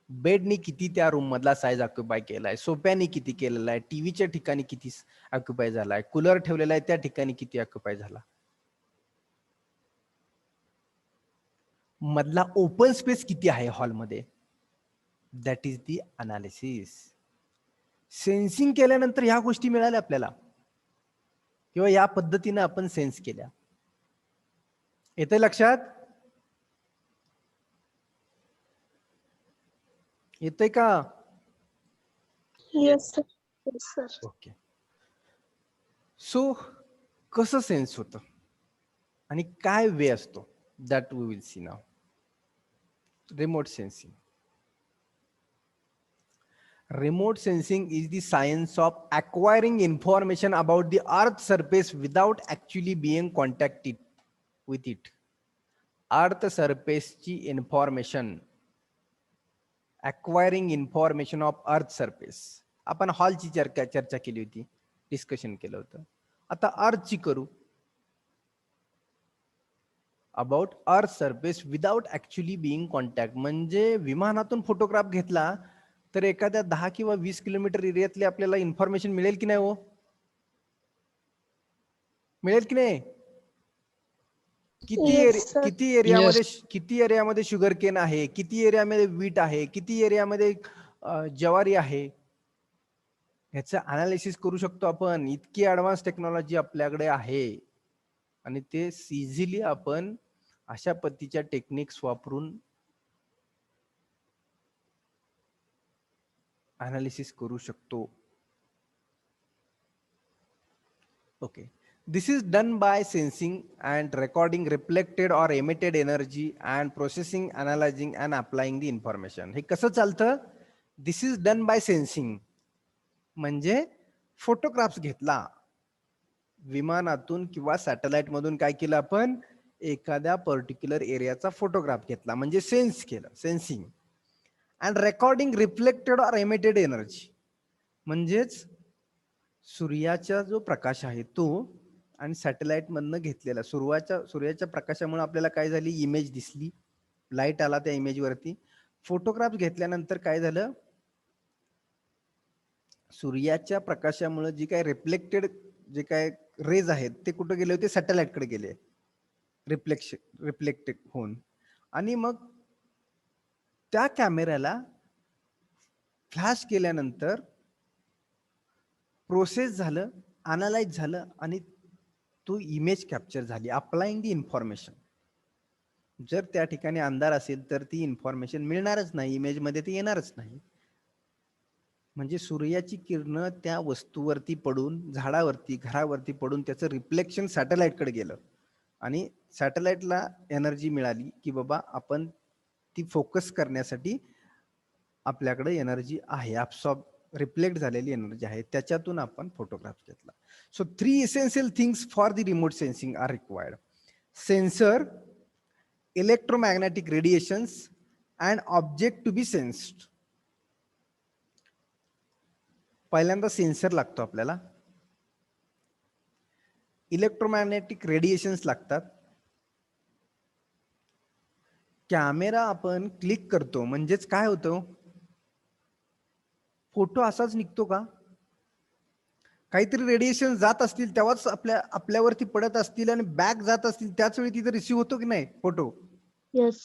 [SPEAKER 1] बेडनी किती त्या रूम मधला साइज ऑक्युपाय केलाय, सोफ्यानी किती केलेला आहे, टीव्हीच्या ठिकाणी किती ऑक्युपाय झालाय, कूलर ठेवलेला आहे त्या ठिकाणी किती ऑक्युपाय झाला, मधला ओपन स्पेस किती आहे हॉलमध्ये. That is the analysis. Sensing केल्यानंतर ह्या गोष्टी मिळाल्या आपल्याला, किंवा या पद्धतीने आपण सेन्स केल्या. येते लक्षात, येते का.
[SPEAKER 4] Yes, sir. Yes, sir.
[SPEAKER 1] Okay. So कसं सेन्स होतं आणि काय वे असतो, that we will see now. Remote sensing. Remote sensing is the science of acquiring information about the earth's surface without actually being contacted with it. अर्थ सरफेसची information, acquiring information of earth surface. आपण हॉलची चर्चा केली होती, discussion केलं होतं. आता अर्थची करू. About earth surface without actually being contact. म्हणजे विमानातून फोटोग्राफ घेतला तर एखाद्या 10 किंवा 20 किलोमीटर एरियातली आपल्याला इन्फॉर्मेशन मिळेल की नाही हो, मिळेल की नाही.
[SPEAKER 4] Yes, sir.
[SPEAKER 1] किती एरियामध्ये शुगर केन आहे, किती एरियामध्ये वीट आहे, किती एरियामध्ये ज्वारी आहे, ह्याचं अनालिसिस करू शकतो आपण. इतकी ऍडव्हान्स टेक्नॉलॉजी आपल्याकडे आहे आणि ते इझिली आपण अशा पद्धतीच्या टेक्निक्स वापरून अनालिसिस करू शकतो. Okay. This is done by sensing and recording reflected or emitted energy and processing, analyzing and applying the information. हे कसं चालतं. This is done by sensing म्हणजे फोटोग्राफ्स घेतला विमानातून किंवा सॅटेलाइट मधून, काय केलं आपण, एखाद्या पर्टिक्युलर एरियाचा फोटोग्राफ घेतला म्हणजे सेन्स केलं, sensing. And recording reflected or emitted energy म्हणजेच सूर्याचा जो प्रकाश आहे तो आणि सॅटेलाइट मधनं घेतलेला सूर्याच्या प्रकाशामुळे आपल्याला काय झाली, इमेज दिसली, लाईट आला त्या इमेज वरती. फोटोग्राफ घेतल्यानंतर काय झालं, सूर्याच्या प्रकाशामुळे जी काय रिफ्लेक्टेड जे काय रेज आहेत ते कुठे गेले होते, सॅटेलाइट कडे गेले, रिफ्लेक्टेड होऊन. आणि मग त्या कॅमेऱ्याला फ्लॅश केल्यानंतर प्रोसेस झालं, अनालाइज झालं आणि तो इमेज कॅप्चर झाली. Applying the information. जर त्या ठिकाणी अंधार असेल तर ती इन्फॉर्मेशन मिळणारच नाही, इमेज मध्ये ती येणारच नाही. म्हणजे सूर्याची किरण त्या वस्तूवरती पडून, झाडावरती, घरावरती पडून त्याचं रिफ्लेक्शन सॅटेलाइट कडे गेलं आणि सॅटेलाइटला एनर्जी मिळाली की बाबा आपण ती फोकस करण्यासाठी आपल्याकडे एनर्जी आहे, ऍब्सॉर्ब रिफ्लेक्ट झालेली एनर्जी आहे, त्याच्यातून आपण फोटोग्राफ घेतला. So 3 essential things for the remote sensing are required. Sensor, electromagnetic radiations and object to be sensed. पहिल्यांदा सेन्सर लागतो आपल्याला, इलेक्ट्रोमॅग्नेटिक रेडिएशन्स लागतात, कॅमेरा आपण क्लिक करतो म्हणजेच काय होतं, फोटो असाच निघतो का, काहीतरी रेडिएशन जात असतील तेव्हाच आपल्यावरती पडत असतील आणि बॅक जात असतील त्याच वेळी तिथे रिसीव्ह होतो की नाही फोटो.
[SPEAKER 4] Yes.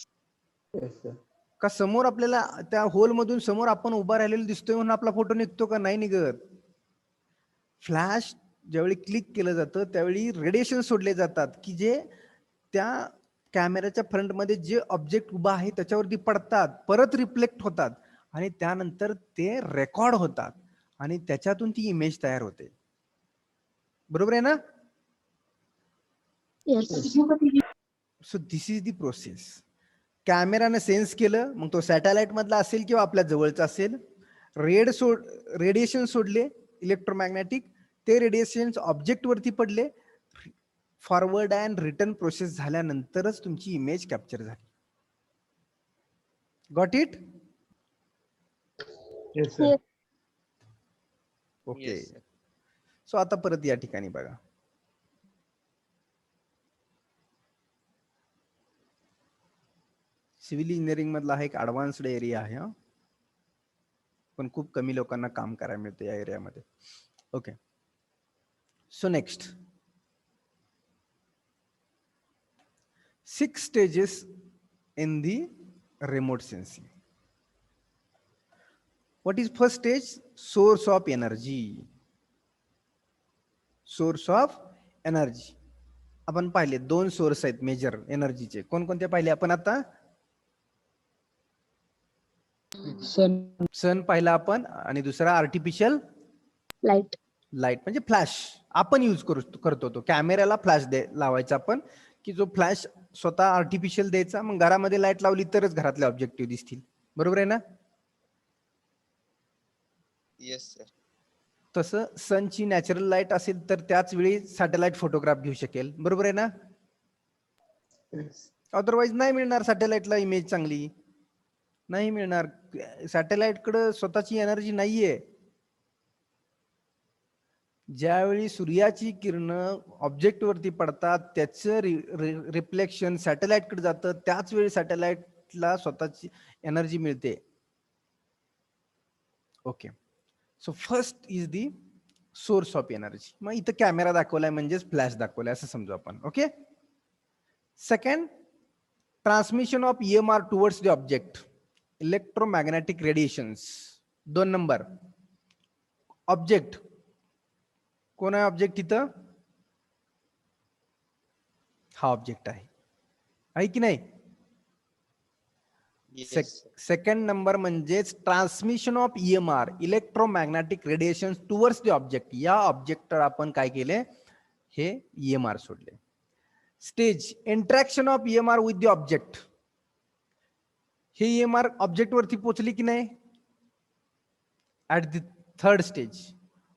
[SPEAKER 3] Yes, sir.
[SPEAKER 1] का समोर आपल्याला त्या होल मधून समोर आपण उभा राहिलेला दिसतोय म्हणून आपला फोटो निघतो का? नाही निघत. फ्लॅश ज्यावेळी क्लिक केलं जातं त्यावेळी रेडिएशन सोडले जातात की जे त्या कॅमेऱ्याच्या फ्रंटमध्ये जे ऑब्जेक्ट उभा आहे त्याच्यावरती पडतात, परत रिफ्लेक्ट होतात आणि त्यानंतर ते रेकॉर्ड होतात आणि त्याच्यातून ती इमेज तयार होते. बरोबर आहे ना?
[SPEAKER 4] Yes.
[SPEAKER 1] So this is the process. कॅमेराने सेन्स केलं, मग तो सॅटेलाइट मधला असेल किंवा आपल्या जवळचा असेल, रेडिएशन सोडले इलेक्ट्रोमॅग्नेटिक, ते रेडिएशन ऑब्जेक्ट वरती पडले, फॉरवर्ड अँड रिटर्न प्रोसेस झाल्यानंतरच तुमची इमेज कॅप्चर झाली. Got it?
[SPEAKER 3] Yes, sir.
[SPEAKER 4] Yes.
[SPEAKER 1] Okay.
[SPEAKER 3] Yes, sir.
[SPEAKER 1] So आता परत या ठिकाणी बघा. सिव्हिल इंजिनिअरिंग मधला हा एक ऍडव्हान्स्ड एरिया आहे, पण खूप कमी लोकांना काम करायला मिळतं या एरियामध्ये. Okay. So next 6 stages in the remote sensing. What is first stage? Source of energy. Source of energy. आपण पाहिले 2 सोर्स आहेत मेजर एनर्जीचे. कोणकोणते पाहिले आपण आता? सन पाहिला आपण आणि दुसरा आर्टिफिशियल
[SPEAKER 4] Light.
[SPEAKER 1] लाईट म्हणजे फ्लॅश. आपण यूज करतो तो कॅमेऱ्याला फ्लॅश लावायचा आपण, की जो फ्लॅश स्वतः आर्टिफिशियल द्यायचा, मग घरामध्ये लाईट लावली तरच घरातले ऑब्जेक्टिव्ह दिसतील. बरोबर आहे ना?
[SPEAKER 3] Yes, sir.
[SPEAKER 1] तसं सनची नॅचरल लाईट असेल तर त्याच वेळी सॅटेलाइट फोटोग्राफ घेऊ शकेल. बरोबर आहे ना?
[SPEAKER 3] Yes.
[SPEAKER 1] अदरवाईज नाही मिळणार सॅटेलाइटला इमेज चांगली, नाही मिळणार. सॅटेलाइटकडे स्वतःची एनर्जी नाहीये. ज्यावेळी सूर्याची किरण ऑब्जेक्ट वरती पडतात त्याचं रिफ्लेक्शन सॅटेलाइटकडे जातं, त्याच वेळी सॅटेलाइटला स्वतःची एनर्जी मिळते. Okay. So first is the source of energy. मग इथं कॅमेरा दाखवलाय म्हणजेच फ्लॅश दाखवलाय असं समजू आपण. Okay. Second, transmission of EMR towards the object, electromagnetic radiations. 2 number object. कोण आहे ऑब्जेक्ट इथं? हा ऑब्जेक्ट आहे की नाही?
[SPEAKER 3] Yes, sir.
[SPEAKER 1] सेकंड नंबर म्हणजेच transmission of EMR, electromagnetic radiation towards the object. या ऑब्जेक्टवर आपण काय केले? हे EMR सोडले. Stage, interaction of EMR with the object. हे EMR ऑब्जेक्ट वरती पोहोचली की नाही? ऍट द थर्ड स्टेज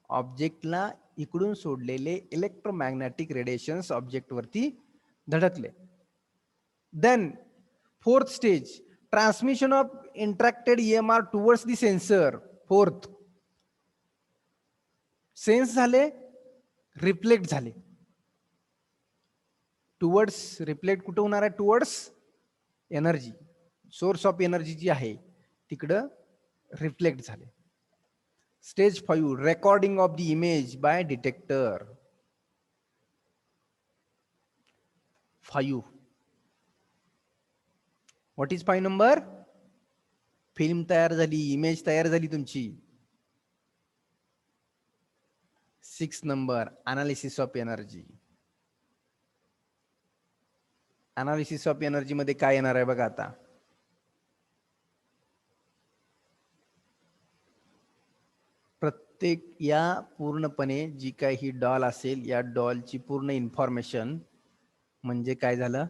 [SPEAKER 1] ऑब्जेक्टला इकडून सोडलेले इलेक्ट्रोमॅग्नेटिक रेडिएशन्स ऑब्जेक्ट वरती धडकले. Then fourth stage, transmission of interacted EMR towards the sensor. Fourth, sense झाले, रिफ्लेक्ट झाले. टुवर्ड्स रिफ्लेक्ट कुठं होणार आहे? Towards energy, source of energy जी आहे तिकडं रिफ्लेक्ट झाले. Stage 5, recording of the image by detector. 5. What is 5 number? Film तयार झाली, इमेज तयार झाली तुमची. 6 number, analysis of energy. Analysis of energy मध्ये काय येणार आहे बघा आता. प्रत्येक या पूर्णपणे जी काही ही डॉल असेल, या डॉलची पूर्ण इन्फॉर्मेशन म्हणजे काय झालं?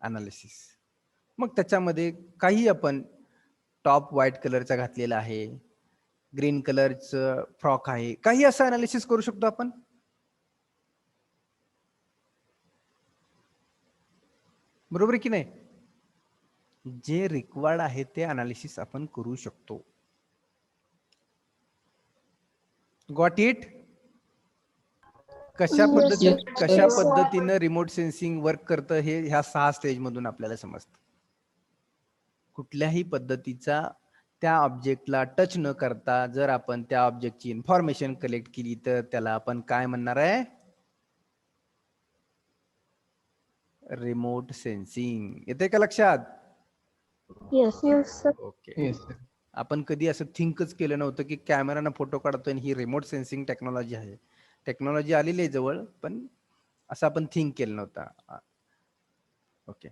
[SPEAKER 1] अनालिसिस. मग त्याच्यामध्ये काही आपण टॉप व्हाईट कलरचा घातलेला आहे, ग्रीन कलरचं फ्रॉक आहे, काही असं अनालिसिस करू शकतो आपण. बरोबर की नाही? जे रिक्वायर्ड आहे ते अनालिसिस आपण करू शकतो. Got it? कशा पद्धतीनं रिमोट सेन्सिंग वर्क करतं हे ह्या 6 स्टेज मधून आपल्याला समजतं. कुठल्याही पद्धतीचा त्या ऑब्जेक्टला टच न करता जर आपण त्या ऑब्जेक्टची इन्फॉर्मेशन कलेक्ट केली तर त्याला आपण काय म्हणणार आहे? Remote sensing. येते का लक्षात?
[SPEAKER 4] Yes. Yes, sir.
[SPEAKER 1] Okay.
[SPEAKER 5] Yes, sir.
[SPEAKER 1] आपण कधी असं थिंकच केलं नव्हतं की कॅमेरानं फोटो काढतोय आणि ही रिमोट सेन्सिंग टेक्नॉलॉजी आहे. टेक्नॉलॉजी आलेली आहे जवळ, पण असं आपण थिंक केलं नव्हतं. ओके.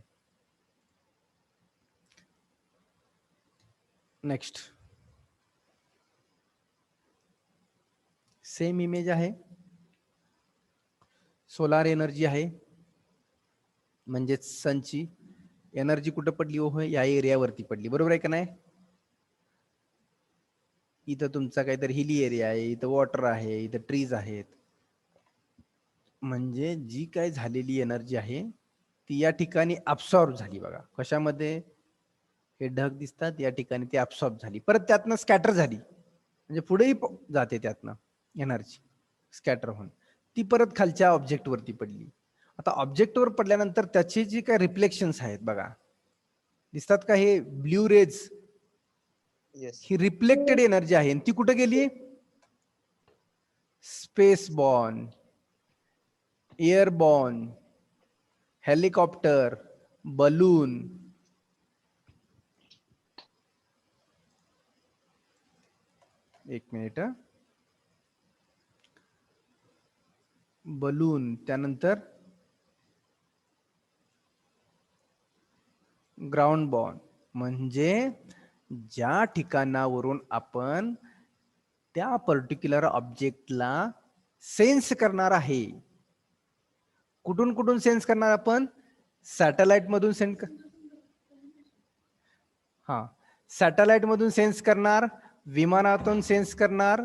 [SPEAKER 1] नेक्स्ट. सेम इमेज आहे. सोलार एनर्जी आहे, म्हणजेच सनची एनर्जी कुठं पडली हो, या एरियावरती पडली, बरोबर आहे का नाही? इथं तुमचा काहीतरी हिली एरिया आहे, इथं वॉटर आहे, इथं ट्रीज आहेत. म्हणजे जी काय झालेली एनर्जी आहे ती या ठिकाणी अब्सॉर्ब झाली बघा. कशामध्ये? हे ढग दिसतात या ठिकाणी ती अब्सॉर्ब झाली, परत त्यातनं स्कॅटर झाली, म्हणजे पुढेही जाते त्यातनं एनर्जी स्कॅटर होऊन ती परत खालच्या ऑब्जेक्ट वरती पडली. आता ऑब्जेक्ट वर पडल्यानंतर त्याचे जे काय रिफ्लेक्शन्स आहेत बघा, दिसतात का? हे ब्ल्यू रेज,
[SPEAKER 3] Yes.
[SPEAKER 1] ही रिफ्लेक्टेड एनर्जी आहे. ती कुठे गेली? Space born, airborne, helicopter, balloon, एक मिनिट, बलून, त्यानंतर ग्राउंड बॉर्न. म्हणजे ज्या ठिकाणावरून आपण त्या पर्टिक्युलर ऑब्जेक्टला सेन्स करणार आहे, कुठून कुठून सेन्स करणार आपण? सॅटेलाइट मधून सॅटेलाइट मधून सेन्स करणार, विमानातून सेन्स करणार,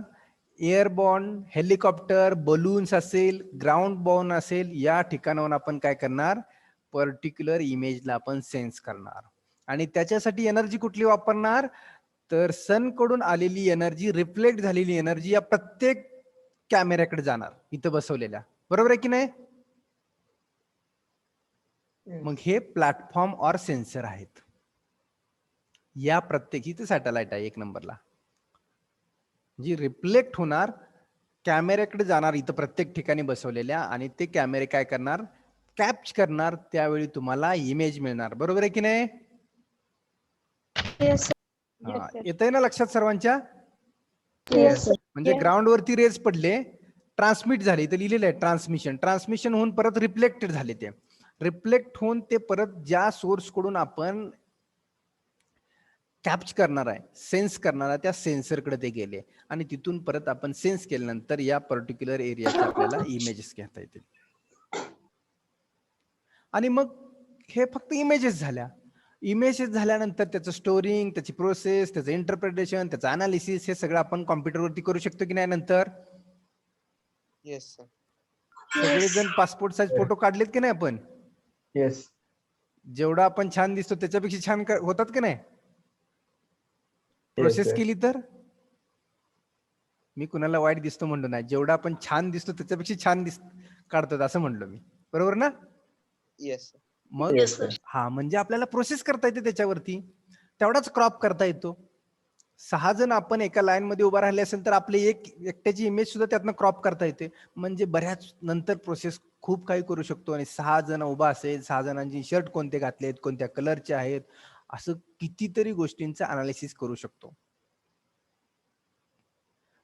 [SPEAKER 1] एअरबॉर्न, हेलिकॉप्टर, बलून्स असेल, ग्राउंड बॉर्न असेल, या ठिकाणाहून आपण काय करणार? पर्टिक्युलर इमेजला आपण सेन्स करणार. आणि त्याच्यासाठी एनर्जी कुठली वापरणार? तर सन कडून आलेली एनर्जी, रिफ्लेक्ट झालेली एनर्जी या प्रत्येक कॅमेऱ्याकडे जाणार, इथं बसवलेल्या, बरोबर आहे की नाही? मग हे प्लॅटफॉर्म और सेन्सर आहेत. या प्रत्येक, इथे सॅटेलाइट आहे 1 नंबरला, जी रिफ्लेक्ट होणार, कॅमेऱ्याकडे जाणार इथं प्रत्येक ठिकाणी बसवलेल्या, आणि ते कॅमेरे काय करणार? कॅप्च करणार, त्यावेळी तुम्हाला इमेज मिळणार, बरोबर आहे की नाही?
[SPEAKER 4] Yes, sir.
[SPEAKER 1] हा, येतंय ना लक्षात सर्वांच्या?
[SPEAKER 4] Yes, sir.
[SPEAKER 1] म्हणजे ग्राउंड वरती रेज पडले, ट्रान्समिट झाले, इथं लिहिलेलं आहे ट्रान्समिशन, ट्रान्समिशन होऊन परत रिफ्लेक्टेड झाले, ते रिफ्लेक्ट होऊन ते परत ज्या सोर्स कडून आपण कॅप्च करणार आहे, सेन्स करणार आहे, त्या सेन्सरकडे ते गेले, आणि तिथून परत आपण सेन्स केल्यानंतर या पर्टिक्युलर एरियाचे आपल्याला इमेजेस घेता येतील. आणि मग हे फक्त इमेजेस झाल्या. इमेजेस झाल्यानंतर त्याचं स्टोरिंग, त्याची प्रोसेस, त्याचं इंटरप्रिटेशन, त्याचं अनालिसिस, हे सगळं आपण कॉम्प्युटरवरती करू शकतो की नाही नंतर?
[SPEAKER 3] Yes, sir.
[SPEAKER 1] सगळेजण पासपोर्ट साईज फोटो काढलेत की नाही आपण?
[SPEAKER 5] Yes.
[SPEAKER 1] जेवढा आपण छान दिसतो त्याच्यापेक्षा छान होतात की नाही? Process
[SPEAKER 5] sir.
[SPEAKER 1] केली तर? मी कुणाला वाईट दिसतो म्हणलो नाही, जेवढा आपण छान दिसतो त्याच्यापेक्षा छान काढतात असं म्हणलो मी, बरोबर ना?
[SPEAKER 3] Yes, sir.
[SPEAKER 1] मग
[SPEAKER 5] Yes, sir.
[SPEAKER 1] हा, म्हणजे आपल्याला प्रोसेस करता येते त्याच्यावरती, तेवढाच क्रॉप करता येतो. 6 जण आपण एका लाईन मध्ये उभा राहिले असेल तर आपले एकट्याची इमेज सुद्धा त्यातनं क्रॉप करता येते. म्हणजे बऱ्याच नंतर प्रोसेस खूप काही करू शकतो. आणि 6 जण उभा असेल, 6 जणांची शर्ट कोणते घातलेत, कोणत्या कलरचे आहेत, असं कितीतरी गोष्टींचं अनालिसिस करू शकतो.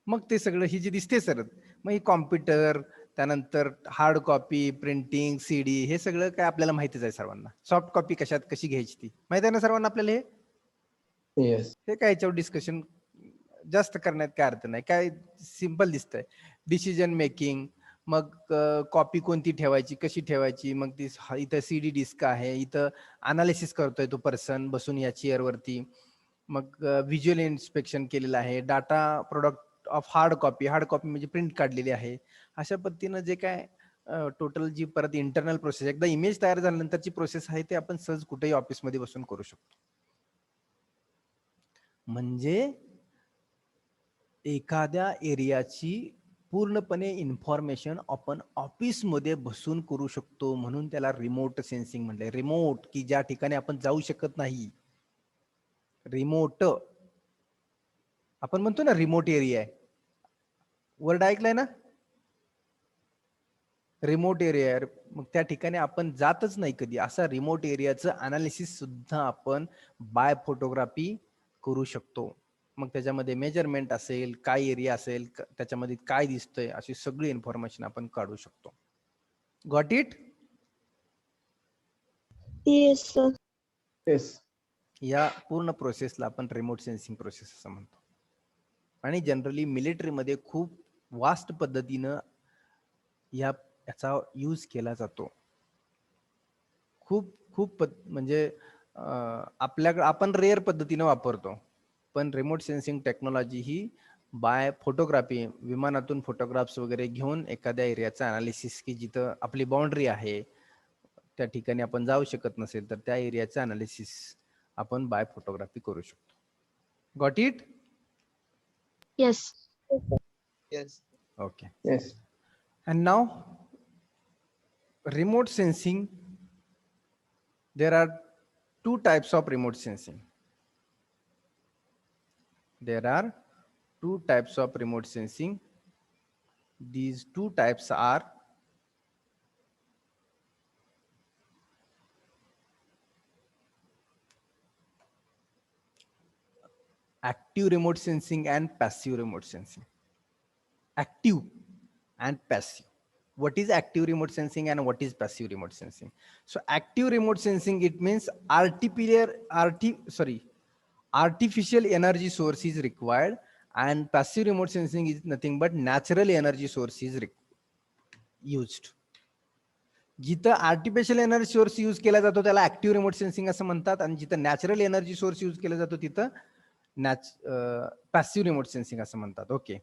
[SPEAKER 1] मग ते सगळं ही जी दिसते सर, मग ही कॉम्प्युटर, त्यानंतर हार्ड कॉपी, प्रिंटिंग, सीडी, हे सगळं काय आपल्याला माहितीच आहे सर्वांना. सॉफ्ट कॉपी कशी घ्यायची ती माहिती आहे ना सर्वांना आपल्याला.
[SPEAKER 5] Yes.
[SPEAKER 1] हे काय याच्यावर डिस्कशन जास्त करण्यात काय अर्थ नाही, काय सिंपल दिसतंय. डिसिजन मेकिंग, मग कॉपी कोणती ठेवायची, कशी ठेवायची, मग ती इथं सीडी डिस्क आहे, इथं अनालिसिस करतोय तो पर्सन बसून या चेअर वरती. मग व्हिज्युअल इन्स्पेक्शन केलेलं आहे, data product of hard copy म्हणजे प्रिंट काढलेली आहे. अशा पद्धतीनं जे काय टोटल जी परत इंटरनल प्रोसेस, एकदा इमेज तयार झाल्यानंतरची प्रोसेस आहे ते आपण सहज कुठेही ऑफिसमध्ये बसून करू शकतो. म्हणजे एखाद्या एरियाची पूर्णपणे इन्फॉर्मेशन आपण ऑफिसमध्ये बसून करू शकतो, म्हणून त्याला रिमोट सेन्सिंग म्हणले. रिमोट, की ज्या ठिकाणी आपण जाऊ शकत नाही. रिमोट आपण म्हणतो ना, रिमोट एरिया आहे, वर्ड ऐकलाय ना? रिमोट एरिया, मग त्या ठिकाणी आपण जातच नाही कधी, असा रिमोट एरियाचं अनालिसिस सुद्धा आपण बाय फोटोग्राफी करू शकतो. मग त्याच्यामध्ये मेजरमेंट असेल, काय एरिया असेल, त्याच्यामध्ये काय दिसतंय, अशी सगळी इन्फॉर्मेशन आपण काढू शकतो. Got it?
[SPEAKER 4] Yes, sir.
[SPEAKER 5] Yes.
[SPEAKER 1] या पूर्ण प्रोसेसला आपण रिमोट सेन्सिंग प्रोसेस असं म्हणतो. आणि जनरली मिलिटरीमध्ये खूप वास्ट पद्धतीनं याचा यूज केला जातो. खूप खूप म्हणजे आपल्याकडे आपण रेअर पद्धतीनं वापरतो, पण रिमोट सेन्सिंग टेक्नॉलॉजी ही बाय फोटोग्राफी, विमानातून फोटोग्राफ्स वगैरे घेऊन एखाद्या एरियाचं अनालिसिस, की जिथं आपली बाउंड्री आहे, त्या ठिकाणी आपण जाऊ शकत नसेल तर त्या एरियाचं अनालिसिस आपण बाय फोटोग्राफी करू शकतो. Got it?
[SPEAKER 4] Yes.
[SPEAKER 3] Yes.
[SPEAKER 1] Okay.
[SPEAKER 5] Yes.
[SPEAKER 1] And now remote sensing, there are two types of remote sensing. There are two types of remote sensing. These two types are active remote sensing and passive remote sensing. Active and passive. What is active remote sensing and what is passive remote sensing? So active remote sensing, it means artificial energy source is required, and passive remote sensing is nothing but natural energy source is used. जिथं artificial energy source use केला जातो त्याला active remote sensing असं म्हणतात, आणि जिथं natural energy source use केला जातो तिथं पॅसिव्ह रिमोट सेन्सिंग असं म्हणतात. Okay,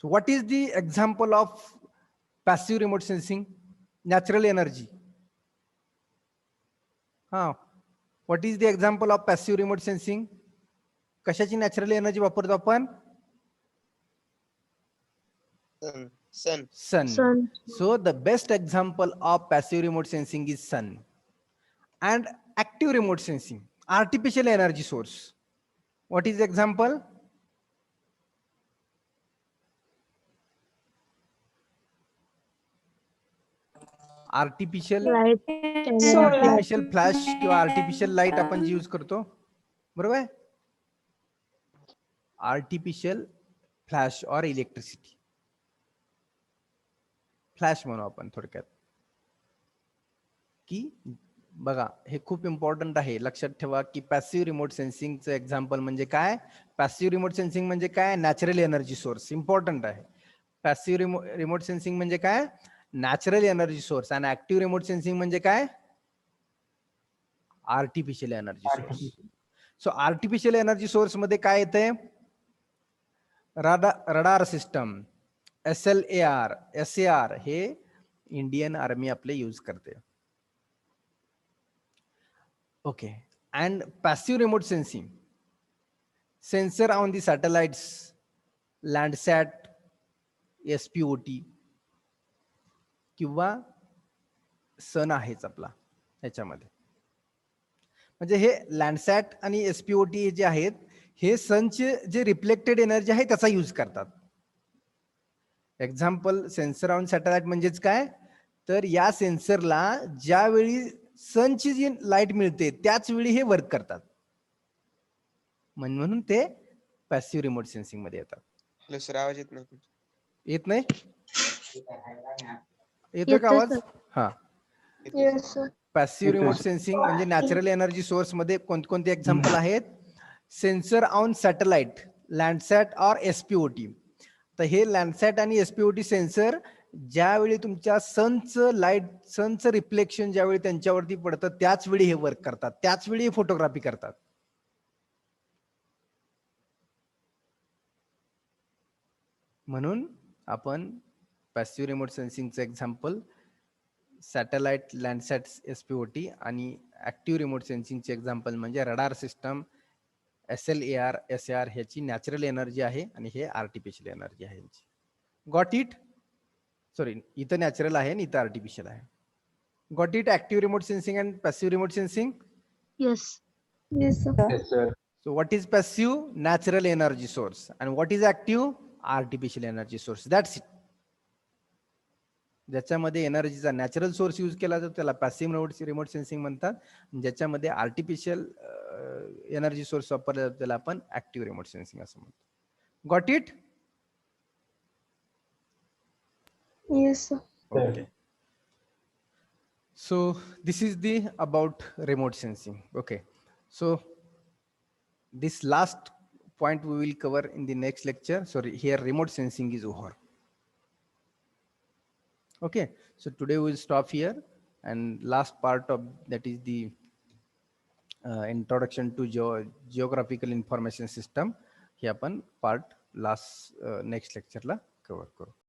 [SPEAKER 1] so what is the example of passive remote sensing? Natural energy. हा, what is the example of passive remote sensing? कशाची नॅचरल एनर्जी वापरतो आपण?
[SPEAKER 3] Sun.
[SPEAKER 4] Sun.
[SPEAKER 1] So the best example of passive remote sensing is sun. And active remote sensing, artificial energy source. What is the example? Artificial
[SPEAKER 4] Light.
[SPEAKER 1] Artificial flash किंवा artificial light आपण use करतो, बरोबर आहे? Artificial flash और electricity, flash म्हणू आपण थोडक्यात. की बघा, हे खूप इम्पॉर्टंट आहे, लक्षात ठेवा की पॅसिव्ह रिमोट सेन्सिंगचं एक्झाम्पल म्हणजे काय? पॅसिव्ह रिमोट सेन्सिंग म्हणजे काय? Natural energy source. इम्पॉर्टंट आहे. पॅसिव्ह रिमोट सेन्सिंग म्हणजे काय? Natural energy source. आणि ऍक्टिव्ह रिमोट सेन्सिंग म्हणजे काय? Artificial energy source. So artificial energy source मध्ये काय येते? रडार सिस्टम, SLAR, SAR हे इंडियन आर्मी आपले यूज करते. Okay, and passive remote sensing, sensor on the satellites, Landsat, SPOT किंवा सन आहेच आपला ह्याच्यामध्ये. म्हणजे हे लँडसॅट आणि SPOT जे आहेत हे सनचे जे रिफ्लेक्टेड एनर्जी आहे त्याचा यूज करतात. एक्झाम्पल, सेन्सर ऑन सॅटेलाइट म्हणजेच काय? तर या सेन्सरला ज्यावेळी सनची जी लाईट मिळते त्याच वेळी हे वर्क करतात, म्हणून ते पॅसिव्ह रिमोट सेन्सिंग मध्ये येतात.
[SPEAKER 3] हॅलो सर, आवाज येत नाही.
[SPEAKER 1] येत नाही? येतोय का आवाज? हा.
[SPEAKER 4] Yes, sir.
[SPEAKER 1] Passive remote sensing म्हणजे नॅचरल एनर्जी सोर्स मध्ये कोणते एक्झाम्पल आहेत? सेन्सर ऑन सॅटेलाइट, लँडसॅट और SPOT. तर हे लँडसॅट आणि SPOT सेन्सर ज्यावेळी तुमच्या सनचं रिफ्लेक्शन ज्यावेळी त्यांच्यावरती पडतं त्याच वेळी हे वर्क करतात, त्याच वेळी हे फोटोग्राफी करतात. म्हणून आपण पॅसिव्ह रिमोट सेन्सिंगचं एक्झाम्पल सॅटेलाइट, लँडसॅट, SPOT, आणि ऍक्टिव्ह रिमोट सेन्सिंगचे एक्झाम्पल म्हणजे रडार सिस्टम, SLAR, SAR ह्याची नॅचरल एनर्जी आहे आणि हे आर्टिफिशियल एनर्जी आहे. Got it? सॉरी, इथं नॅचरल आहे आणि इथं आर्टिफिशियल आहे. Got it? Active remote sensing and passive remote sensing.
[SPEAKER 4] Yes. Yes, sir.
[SPEAKER 5] Yes, sir.
[SPEAKER 1] So what is passive? Natural energy source. And what is active? Artificial energy source. That's it. ज्याच्यामध्ये एनर्जीचा natural source use केला जातो त्याला passive remote sensing म्हणतात. ज्याच्यामध्ये artificial energy source वापरला जातो त्याला आपण ऍक्टिव्ह रिमोट सेन्सिंग असं म्हणतो. Got it?
[SPEAKER 4] Yes, sir.
[SPEAKER 1] Okay. So this is the about remote sensing. Okay. So this last point we will cover in the next lecture. Sorry, here remote sensing is over. Okay. So today we will stop here, and last part of that is the introduction to geographical information system. हे आपण part last next lecture ला cover करू.